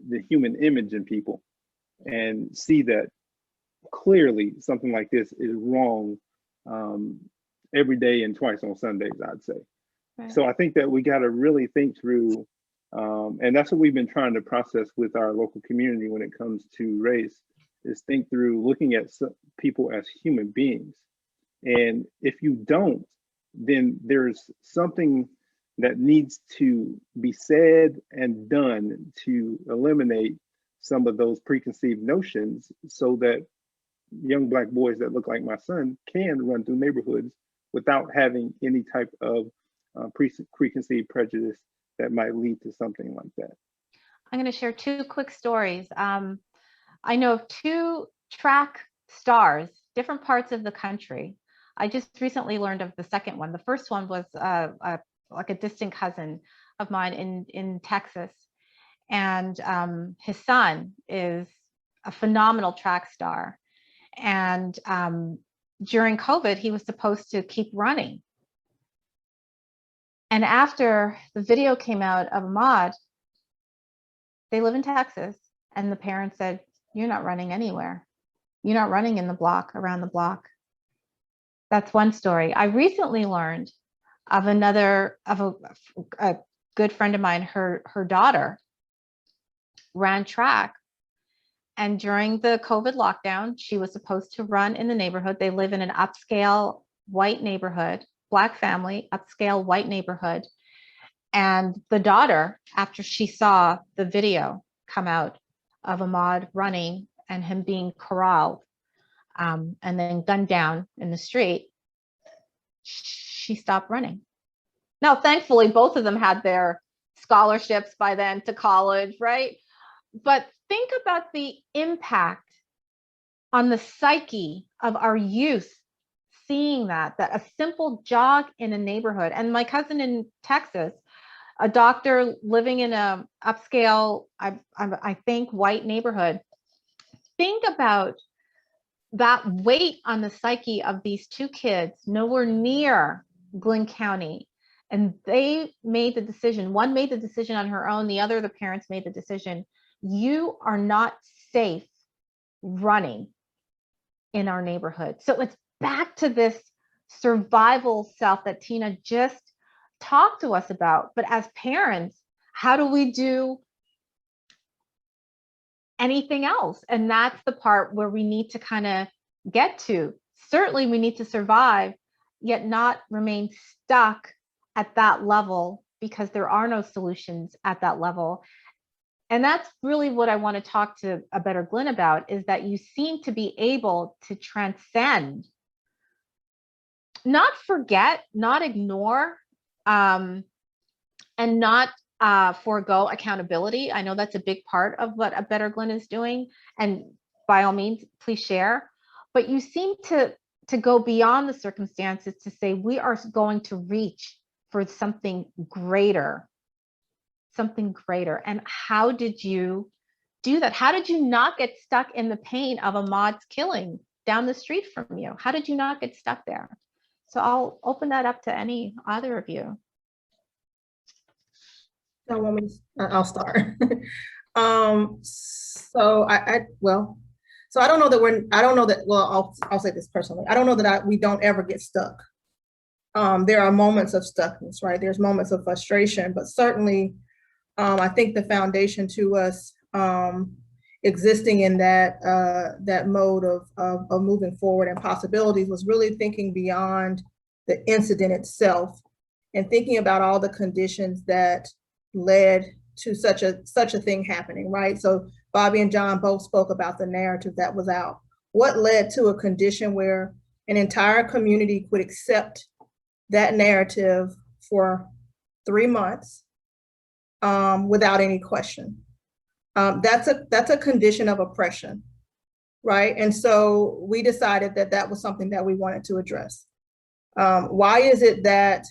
the human image in people and see that clearly something like this is wrong every day and twice on Sundays, I'd say. Right. So I think that we got to really think through, and that's what we've been trying to process with our local community when it comes to race, is think through looking at people as human beings. And if you don't, then there's something that needs to be said and done to eliminate some of those preconceived notions so that young Black boys that look like my son can run through neighborhoods without having any type of preconceived prejudice that might lead to something like that. I'm going to share two quick stories. I know of two track stars, different parts of the country. I just recently learned of the second one. The first one was like a distant cousin of mine in Texas. And his son is a phenomenal track star. And during COVID, he was supposed to keep running. And after the video came out of Ahmad, they live in Texas, and the parents said, "You're not running anywhere. You're not running in the block, around the block." That's one story. I recently learned of a good friend of mine, her daughter ran track. And during the COVID lockdown, she was supposed to run in the neighborhood. They live in an upscale white neighborhood, Black family, upscale white neighborhood. And the daughter, after she saw the video come out of Ahmad running and him being corralled and then gunned down in the street, she stopped running. Now, thankfully, both of them had their scholarships by then to college, right? But think about the impact on the psyche of our youth seeing that a simple jog in a neighborhood. And my cousin in Texas, a doctor living in a upscale, I think, white neighborhood. Think about that weight on the psyche of these two kids, nowhere near Glynn County. And they made the decision. One made the decision on her own. The other, the parents made the decision. You are not safe running in our neighborhood. So it's back to this survival self that Tina just talked to us about. But as parents, how do we do anything else? And that's the part where we need to kind of get to. Certainly we need to survive, yet not remain stuck at that level, because there are no solutions at that level. And that's really what I want to talk to A Better Glynn about, is that you seem to be able to transcend, not forget, not ignore, and not forego accountability. I know that's a big part of what A Better Glynn is doing, and by all means, please share. But you seem to go beyond the circumstances to say we are going to reach for something greater, And how did you do that? How did you not get stuck in the pain of Ahmaud's killing down the street from you? How did you not get stuck there? So I'll open that up to either of you. I'll start. So I don't know that I'll say this personally. I don't know that we don't ever get stuck. There are moments of stuckness, right? There's moments of frustration, but certainly I think the foundation to us existing in that mode of moving forward and possibilities was really thinking beyond the incident itself and thinking about all the conditions that led to such a thing happening, right? So Bobby and John both spoke about the narrative that was out. What led to a condition where an entire community could accept that narrative for 3 months without any question? That's a condition of oppression, right? And so we decided that was something that we wanted to address. Why is it that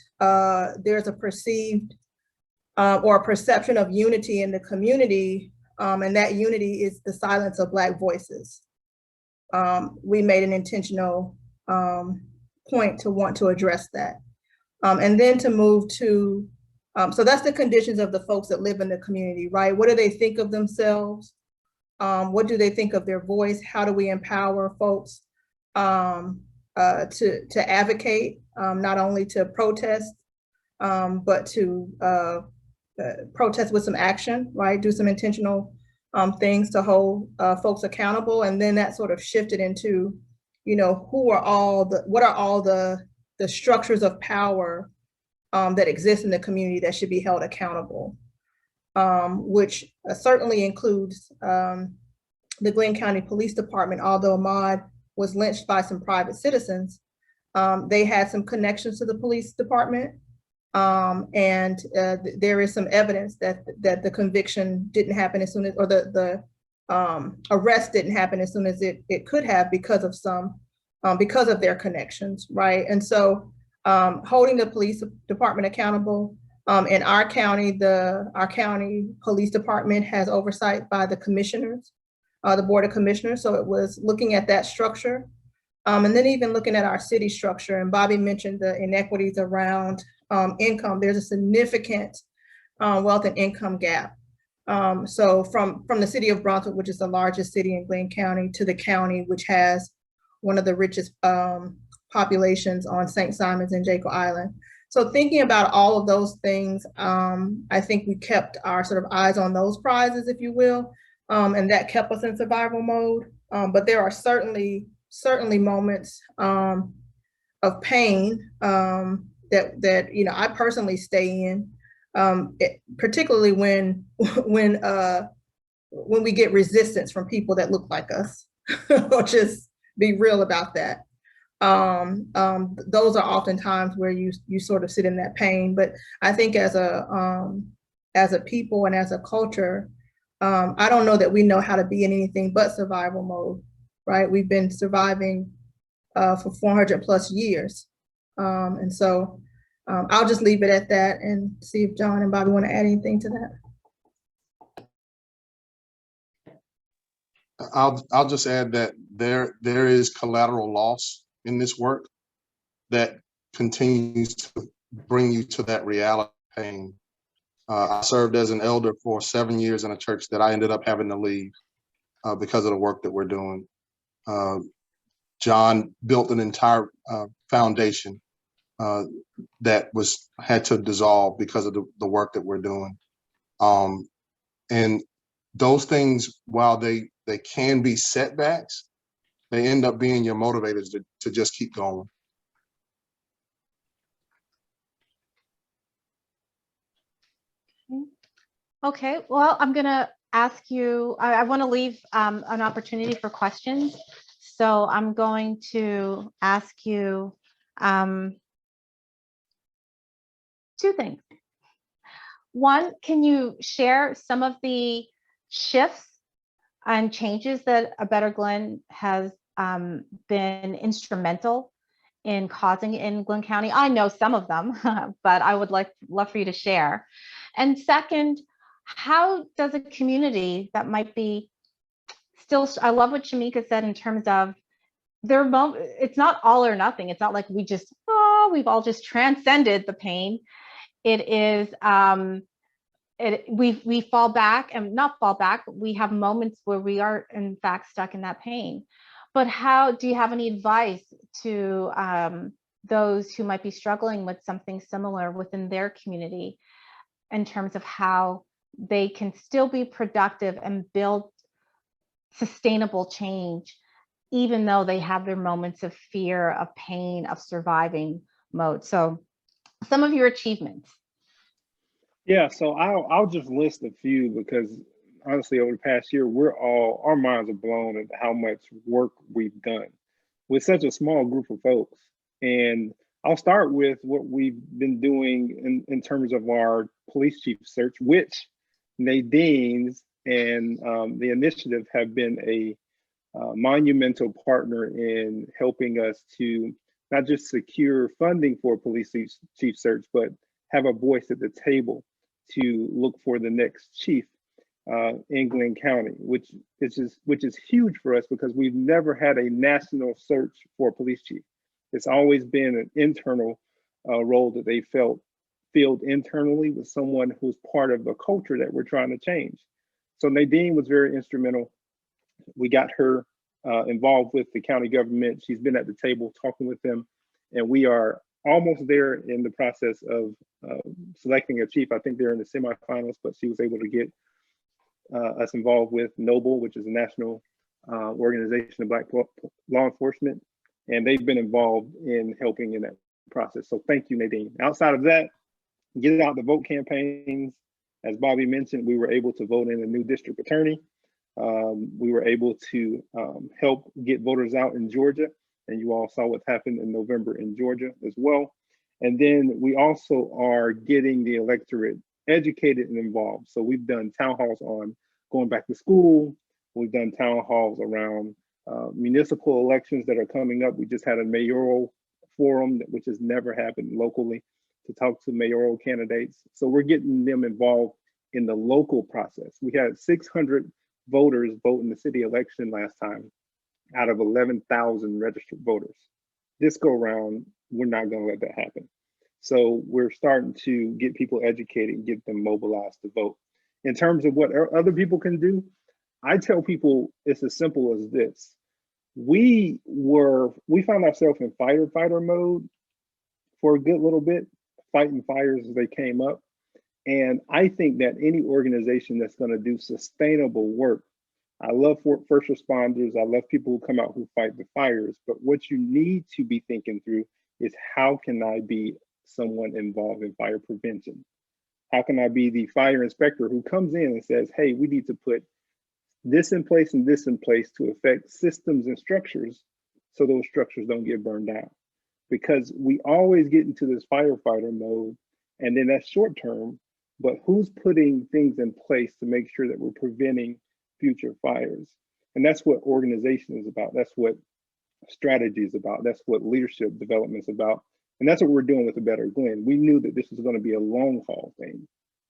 there's a perceived or a perception of unity in the community, and that unity is the silence of Black voices? We made an intentional point to want to address that. And then to move to, so that's the conditions of the folks that live in the community, right? What do they think of themselves? What do they think of their voice? How do we empower folks to advocate, not only to protest, but to protest with some action, right? Do some intentional things to hold folks accountable. And then that sort of shifted into, what are all the structures of power that exist in the community that should be held accountable, which certainly includes the Glynn County Police Department. Although Ahmaud was lynched by some private citizens, they had some connections to the police department. And there is some evidence that the conviction didn't happen as soon as, or the arrest didn't happen as soon as it could have, because of their connections, right? And so holding the police department accountable. In our county, our county police department has oversight by the commissioners, the Board of Commissioners. So it was looking at that structure. And then even looking at our city structure. And Bobby mentioned the inequities around income. There's a significant wealth and income gap. So from the city of Brunswick, which is the largest city in Glynn County, to the county, which has one of the richest populations on St. Simons and Jekyll Island. So thinking about all of those things, I think we kept our sort of eyes on those prizes, if you will, and that kept us in survival mode. But there are certainly moments of pain that I personally stay in, particularly when we get resistance from people that look like us. I'll just be real about that. Those are often times where you sort of sit in that pain. But I think as a people and as a culture, I don't know that we know how to be in anything but survival mode, right? We've been surviving for 400 plus years. And so I'll just leave it at that and see if John and Bobby want to add anything to that. I'll just add that there is collateral loss in this work that continues to bring you to that reality pain. I served as an elder for 7 years in a church that I ended up having to leave. because of the work that we're doing. John built an entire foundation that had to dissolve because of the work that we're doing. And those things, while they can be setbacks, they end up being your motivators to just keep going. Okay, well, I'm gonna ask you, I want to leave an opportunity for questions. So I'm going to ask you two things. One, can you share some of the shifts and changes that A Better Glynn has been instrumental in causing in Glynn County? I know some of them, but I would love for you to share. And second, how does a community that might be still, I love what Shemeka said in terms of it's not all or nothing. It's not like we've all just transcended the pain. It is, we fall back and not fall back. We have moments where we are in fact stuck in that pain. But how do you have any advice to those who might be struggling with something similar within their community in terms of how they can still be productive and build sustainable change, even though they have their moments of fear, of pain, of surviving mode? So some of your achievements. Yeah, so I'll just list a few because honestly, over the past year, our minds are blown at how much work we've done with such a small group of folks. And I'll start with what we've been doing in terms of our police chief search, which Nadine's and the initiative have been a monumental partner in helping us to not just secure funding for police chief search, but have a voice at the table to look for the next chief in Glynn County, which is huge for us because we've never had a national search for a police chief. It's always been an internal role that they filled internally with someone who's part of the culture that we're trying to change. So Nadine was very instrumental. We got her involved with the county government. She's been at the table talking with them, and we are almost there in the process of selecting a chief. I think they're in the semifinals, but she was able to get us involved with Noble, which is a national organization of Black law enforcement, and they've been involved in helping in that process. So thank you, Nadine. Outside of that, get out the vote campaigns. As Bobby mentioned, we were able to vote in a new district attorney. We were able to help get voters out in Georgia, and you all saw what happened in November in Georgia as well. And then we also are getting the electorate educated and involved. So we've done town halls on going back to school. We've done town halls around municipal elections that are coming up. We just had a mayoral forum, which has never happened locally, to talk to mayoral candidates. So we're getting them involved in the local process. We had 600 voters vote in the city election last time out of 11,000 registered voters. This go around, we're not gonna let that happen. So we're starting to get people educated and get them mobilized to vote. In terms of what other people can do, I tell people it's as simple as this. We found ourselves in fighter mode for a good little bit, fighting fires as they came up. And I think that any organization that's going to do sustainable work, I love first responders, I love people who come out who fight the fires, but what you need to be thinking through is how can I be someone involved in fire prevention? How can I be the fire inspector who comes in and says, hey, we need to put this in place and this in place to affect systems and structures so those structures don't get burned down? Because we always get into this firefighter mode, and then that's short term, but who's putting things in place to make sure that we're preventing future fires? And that's what organization is about. That's what strategy is about. That's what leadership development is about. And that's what we're doing with A Better Glynn. We knew that this was going to be a long haul thing.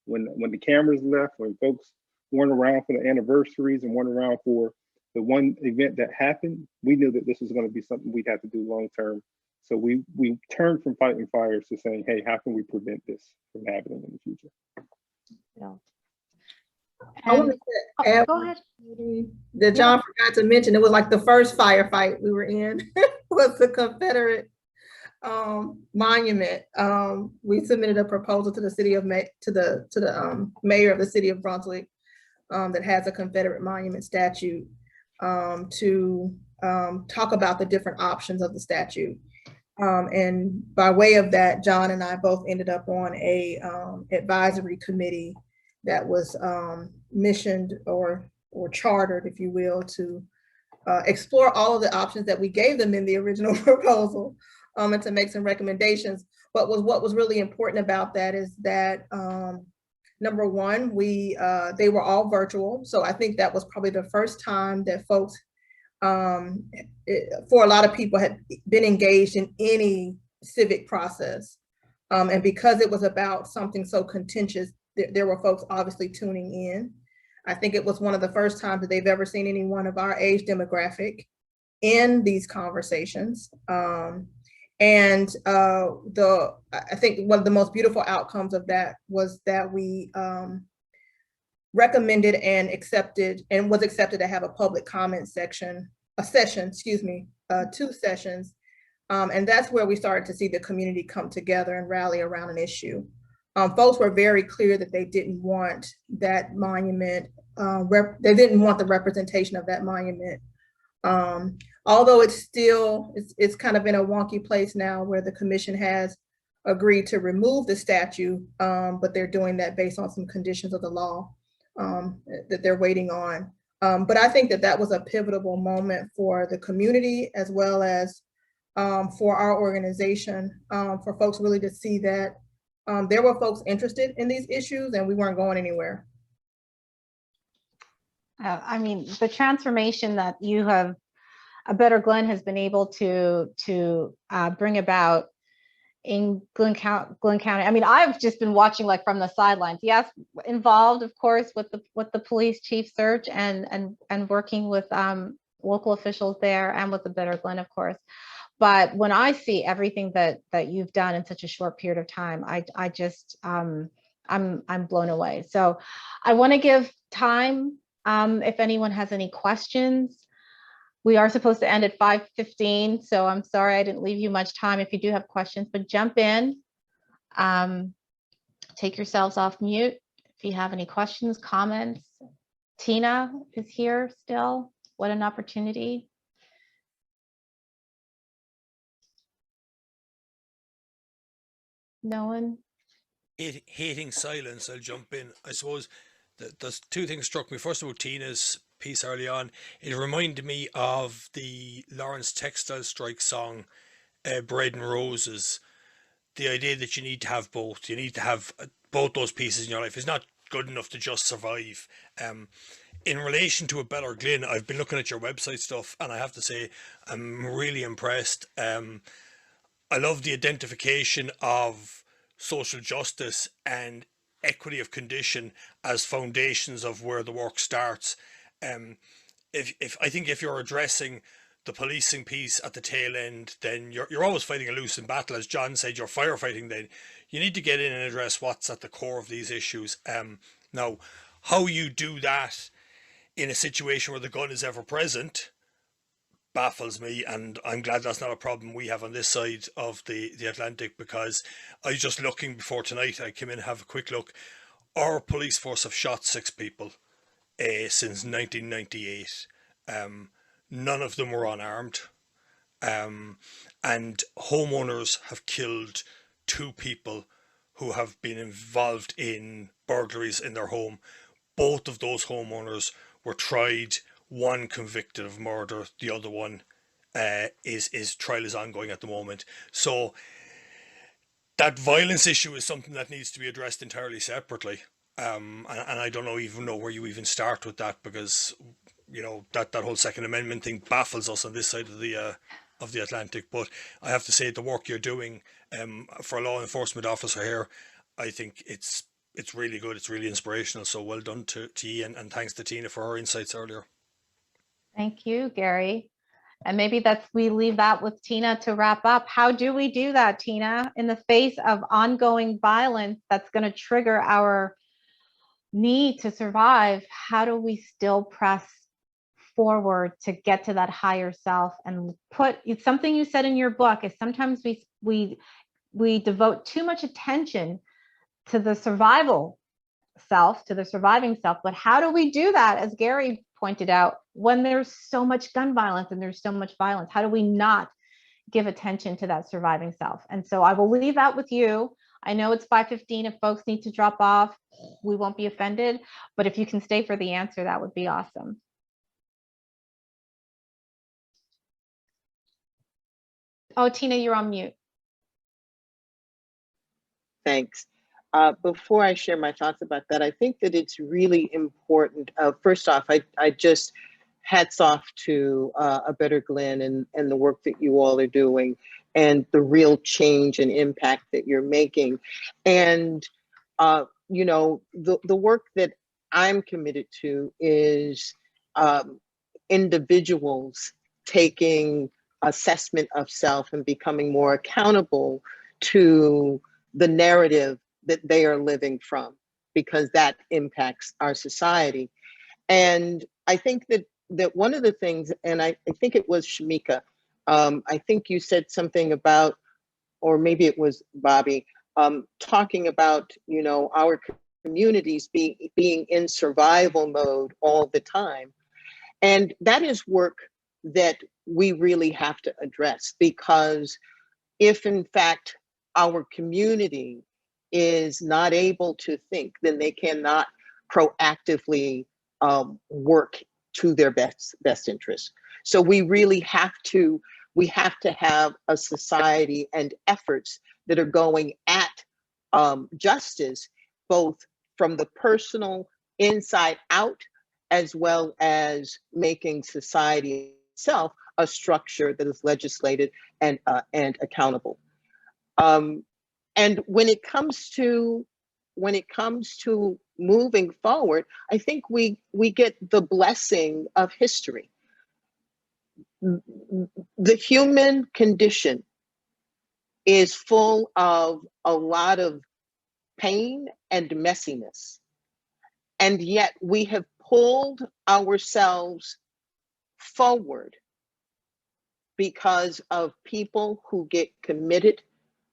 When the cameras left, when folks weren't around for the anniversaries and weren't around for the one event that happened, we knew that this was going to be something we'd have to do long term. So we turned from fighting fires to saying, hey, how can we prevent this from happening in the future? Yeah. I wanted And to add go ahead. that John forgot to mention. It was like the first firefight we were in was the Confederate monument. We submitted a proposal to the city of mayor of the city of Brunswick that has a Confederate monument statute to talk about the different options of the statute. And by way of that, John and I both ended up on a advisory committee that was missioned or chartered, if you will, to explore all of the options that we gave them in the original proposal, and to make some recommendations. But what was really important about that is that number one, they were all virtual. So I think that was probably the first time that folks, for a lot of people, had been engaged in any civic process. And because it was about something so contentious, there were folks obviously tuning in. I think it was one of the first times that they've ever seen anyone of our age demographic in these conversations. I think one of the most beautiful outcomes of that was that we recommended and was accepted to have a public comment section, two sessions. And that's where we started to see the community come together and rally around an issue. Folks were very clear that they didn't want that monument, they didn't want the representation of that monument. Although it's kind of in a wonky place now where the commission has agreed to remove the statue, but they're doing that based on some conditions of the law that they're waiting on. But I think that was a pivotal moment for the community as well as for our organization, for folks really to see that there were folks interested in these issues and we weren't going anywhere. I mean, the transformation that A Better Glynn has been able to bring about in Glynn County. I mean, I've just been watching like from the sidelines. Yes, involved, of course, with the police chief search and working with local officials there and with A Better Glynn, of course. But when I see everything that you've done in such a short period of time, I just I'm blown away. So I want to give time if anyone has any questions. We are supposed to end at 5:15, so I'm sorry I didn't leave you much time if you do have questions, but jump in. Take yourselves off mute if you have any questions, comments. Tina is here still. What an opportunity. No one? Hating silence, I'll jump in. I suppose there's two things struck me. First of all, Tina's piece early on, it reminded me of the Lawrence Textile Strike song, Bread and Roses. The idea that you need to have both. You need to have both those pieces in your life. It's not good enough to just survive. In relation to A Better Glynn, I've been looking at your website stuff and I have to say I'm really impressed. I love the identification of social justice and equity of condition as foundations of where the work starts. If I think if you're addressing the policing piece at the tail end, then you're always fighting a losing battle. As John said, you're firefighting. Then you need to get in and address what's at the core of these issues. Now, how you do that in a situation where the gun is ever present baffles me, and I'm glad that's not a problem we have on this side of the Atlantic, because I was just looking before tonight. I came in and have a quick look. Our police force have shot 6 people since 1998. None of them were unarmed, and homeowners have killed 2 people who have been involved in burglaries in their home. Both of those homeowners were tried, one convicted of murder, the other one is trial is ongoing at the moment. So that violence issue is something that needs to be addressed entirely separately. And I don't even know where you even start with that, because you know that whole Second Amendment thing baffles us on this side of the Atlantic. But I have to say, the work you're doing for a law enforcement officer here, I think it's really good. It's really inspirational. So well done to you, and thanks to Tina for her insights earlier. Thank you, Gary. And maybe we leave that with Tina to wrap up. How do we do that, Tina, in the face of ongoing violence that's going to trigger our need to survive, how do we still press forward to get to that higher self? And put, it's something you said in your book, is sometimes we devote too much attention to the survival self, to the surviving self. But how do we do that, as Gary pointed out, when there's so much gun violence and there's so much violence? How do we not give attention to that surviving self? And so I will leave that with you. I know it's 5:15. If folks need to drop off, we won't be offended, but if you can stay for the answer, that would be awesome. Oh, Tina, you're on mute. Thanks. Before I share my thoughts about that, I think that it's really important. First off, I just hats off to A Better Glynn and the work that you all are doing and the real change and impact that you're making. And, you know, the work that I'm committed to is individuals taking assessment of self and becoming more accountable to the narrative that they are living from, because that impacts our society. And I think that one of the things, and I think it was Shemeka, I think you said something about, or maybe it was Bobby, talking about, you know, our communities being in survival mode all the time. And that is work that we really have to address, because if in fact our community is not able to think, then they cannot proactively work to their best interest. So we really have to have a society and efforts that are going at justice, both from the personal inside out, as well as making society itself a structure that is legislated and accountable. And when it comes to moving forward, I think we get the blessing of history. The human condition is full of a lot of pain and messiness, and yet we have pulled ourselves forward because of people who get committed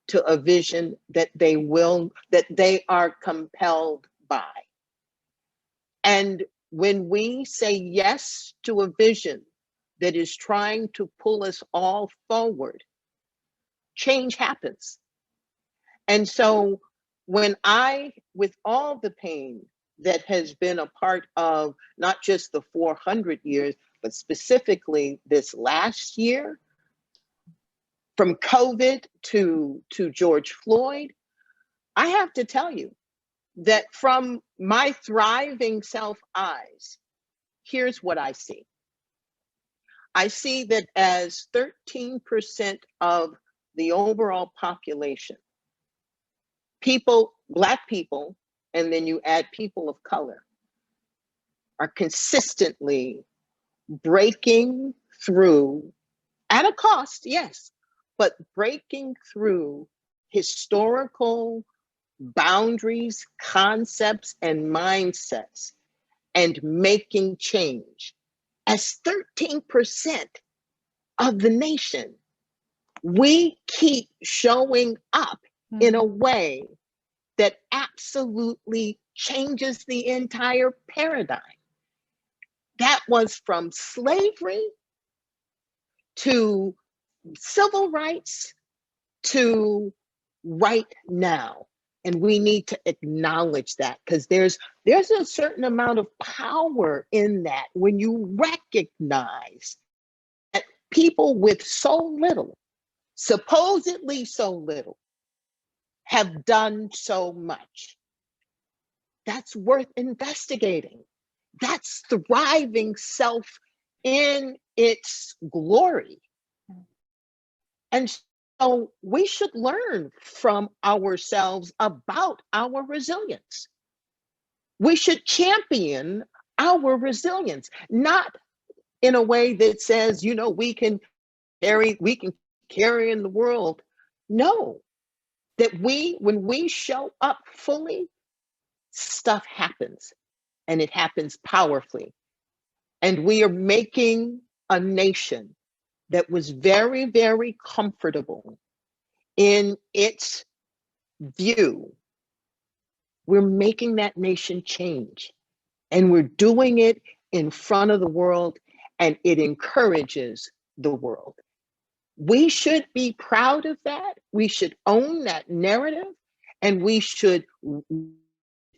to a vision that they are compelled by. And when we say yes to a vision that is trying to pull us all forward, change happens. And so with all the pain that has been a part of not just the 400 years, but specifically this last year, from COVID to George Floyd, I have to tell you that from my thriving self eyes, here's what I see. I see that as 13% of the overall population, Black people, and then you add people of color, are consistently breaking through, at a cost, yes, but breaking through historical boundaries, concepts, and mindsets, and making change. As 13% of the nation, we keep showing up in a way that absolutely changes the entire paradigm. That was from slavery to civil rights to right now. And we need to acknowledge that, because there's a certain amount of power in that when you recognize that people with so little, supposedly so little, have done so much. That's worth investigating. That's thriving self in its glory. And so we should learn from ourselves about our resilience. We should champion our resilience, not in a way that says, you know, we can carry in the world. No, that when we show up fully, stuff happens, and it happens powerfully. And we are making a nation that was very, very comfortable in its view. We're making that nation change, and we're doing it in front of the world, and it encourages the world. We should be proud of that. We should own that narrative, and we should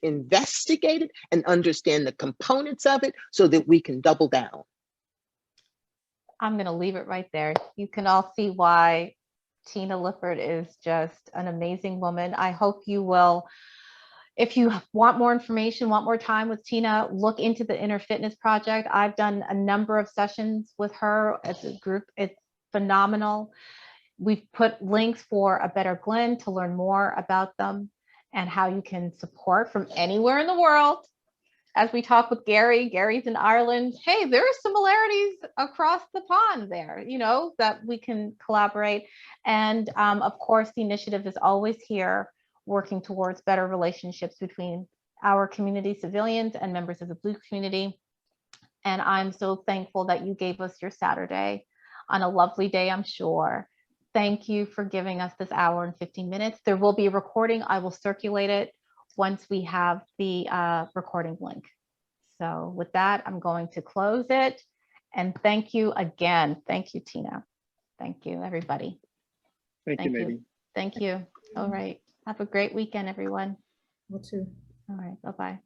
investigate it and understand the components of it so that we can double down. I'm going to leave it right there. You can all see why Tina Lifford is just an amazing woman. I hope you will, if you want more information, want more time with Tina, look into the Inner Fitness Project. I've done a number of sessions with her as a group. It's phenomenal. We've put links for A Better Glynn to learn more about them and how you can support from anywhere in the world. As we talk with Gary, Gary's in Ireland. Hey, there are similarities across the pond there, you know, that we can collaborate. And of course, the initiative is always here working towards better relationships between our community, civilians, and members of the Blue community. And I'm so thankful that you gave us your Saturday on a lovely day, I'm sure. Thank you for giving us this hour and 15 minutes. There will be a recording. I will circulate it once we have the recording link. So with that, I'm going to close it. And thank you again. Thank you, Tina. Thank you, everybody. Thank you, Nadine. Thank you. All right. Have a great weekend, everyone. You too. All right. Bye-bye.